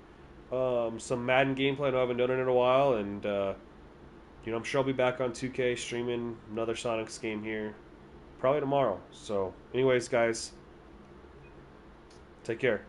S1: some Madden gameplay. I know I haven't done it in a while, and I'm sure I'll be back on 2K streaming another Sonics game here probably tomorrow. So, anyways, guys, take care.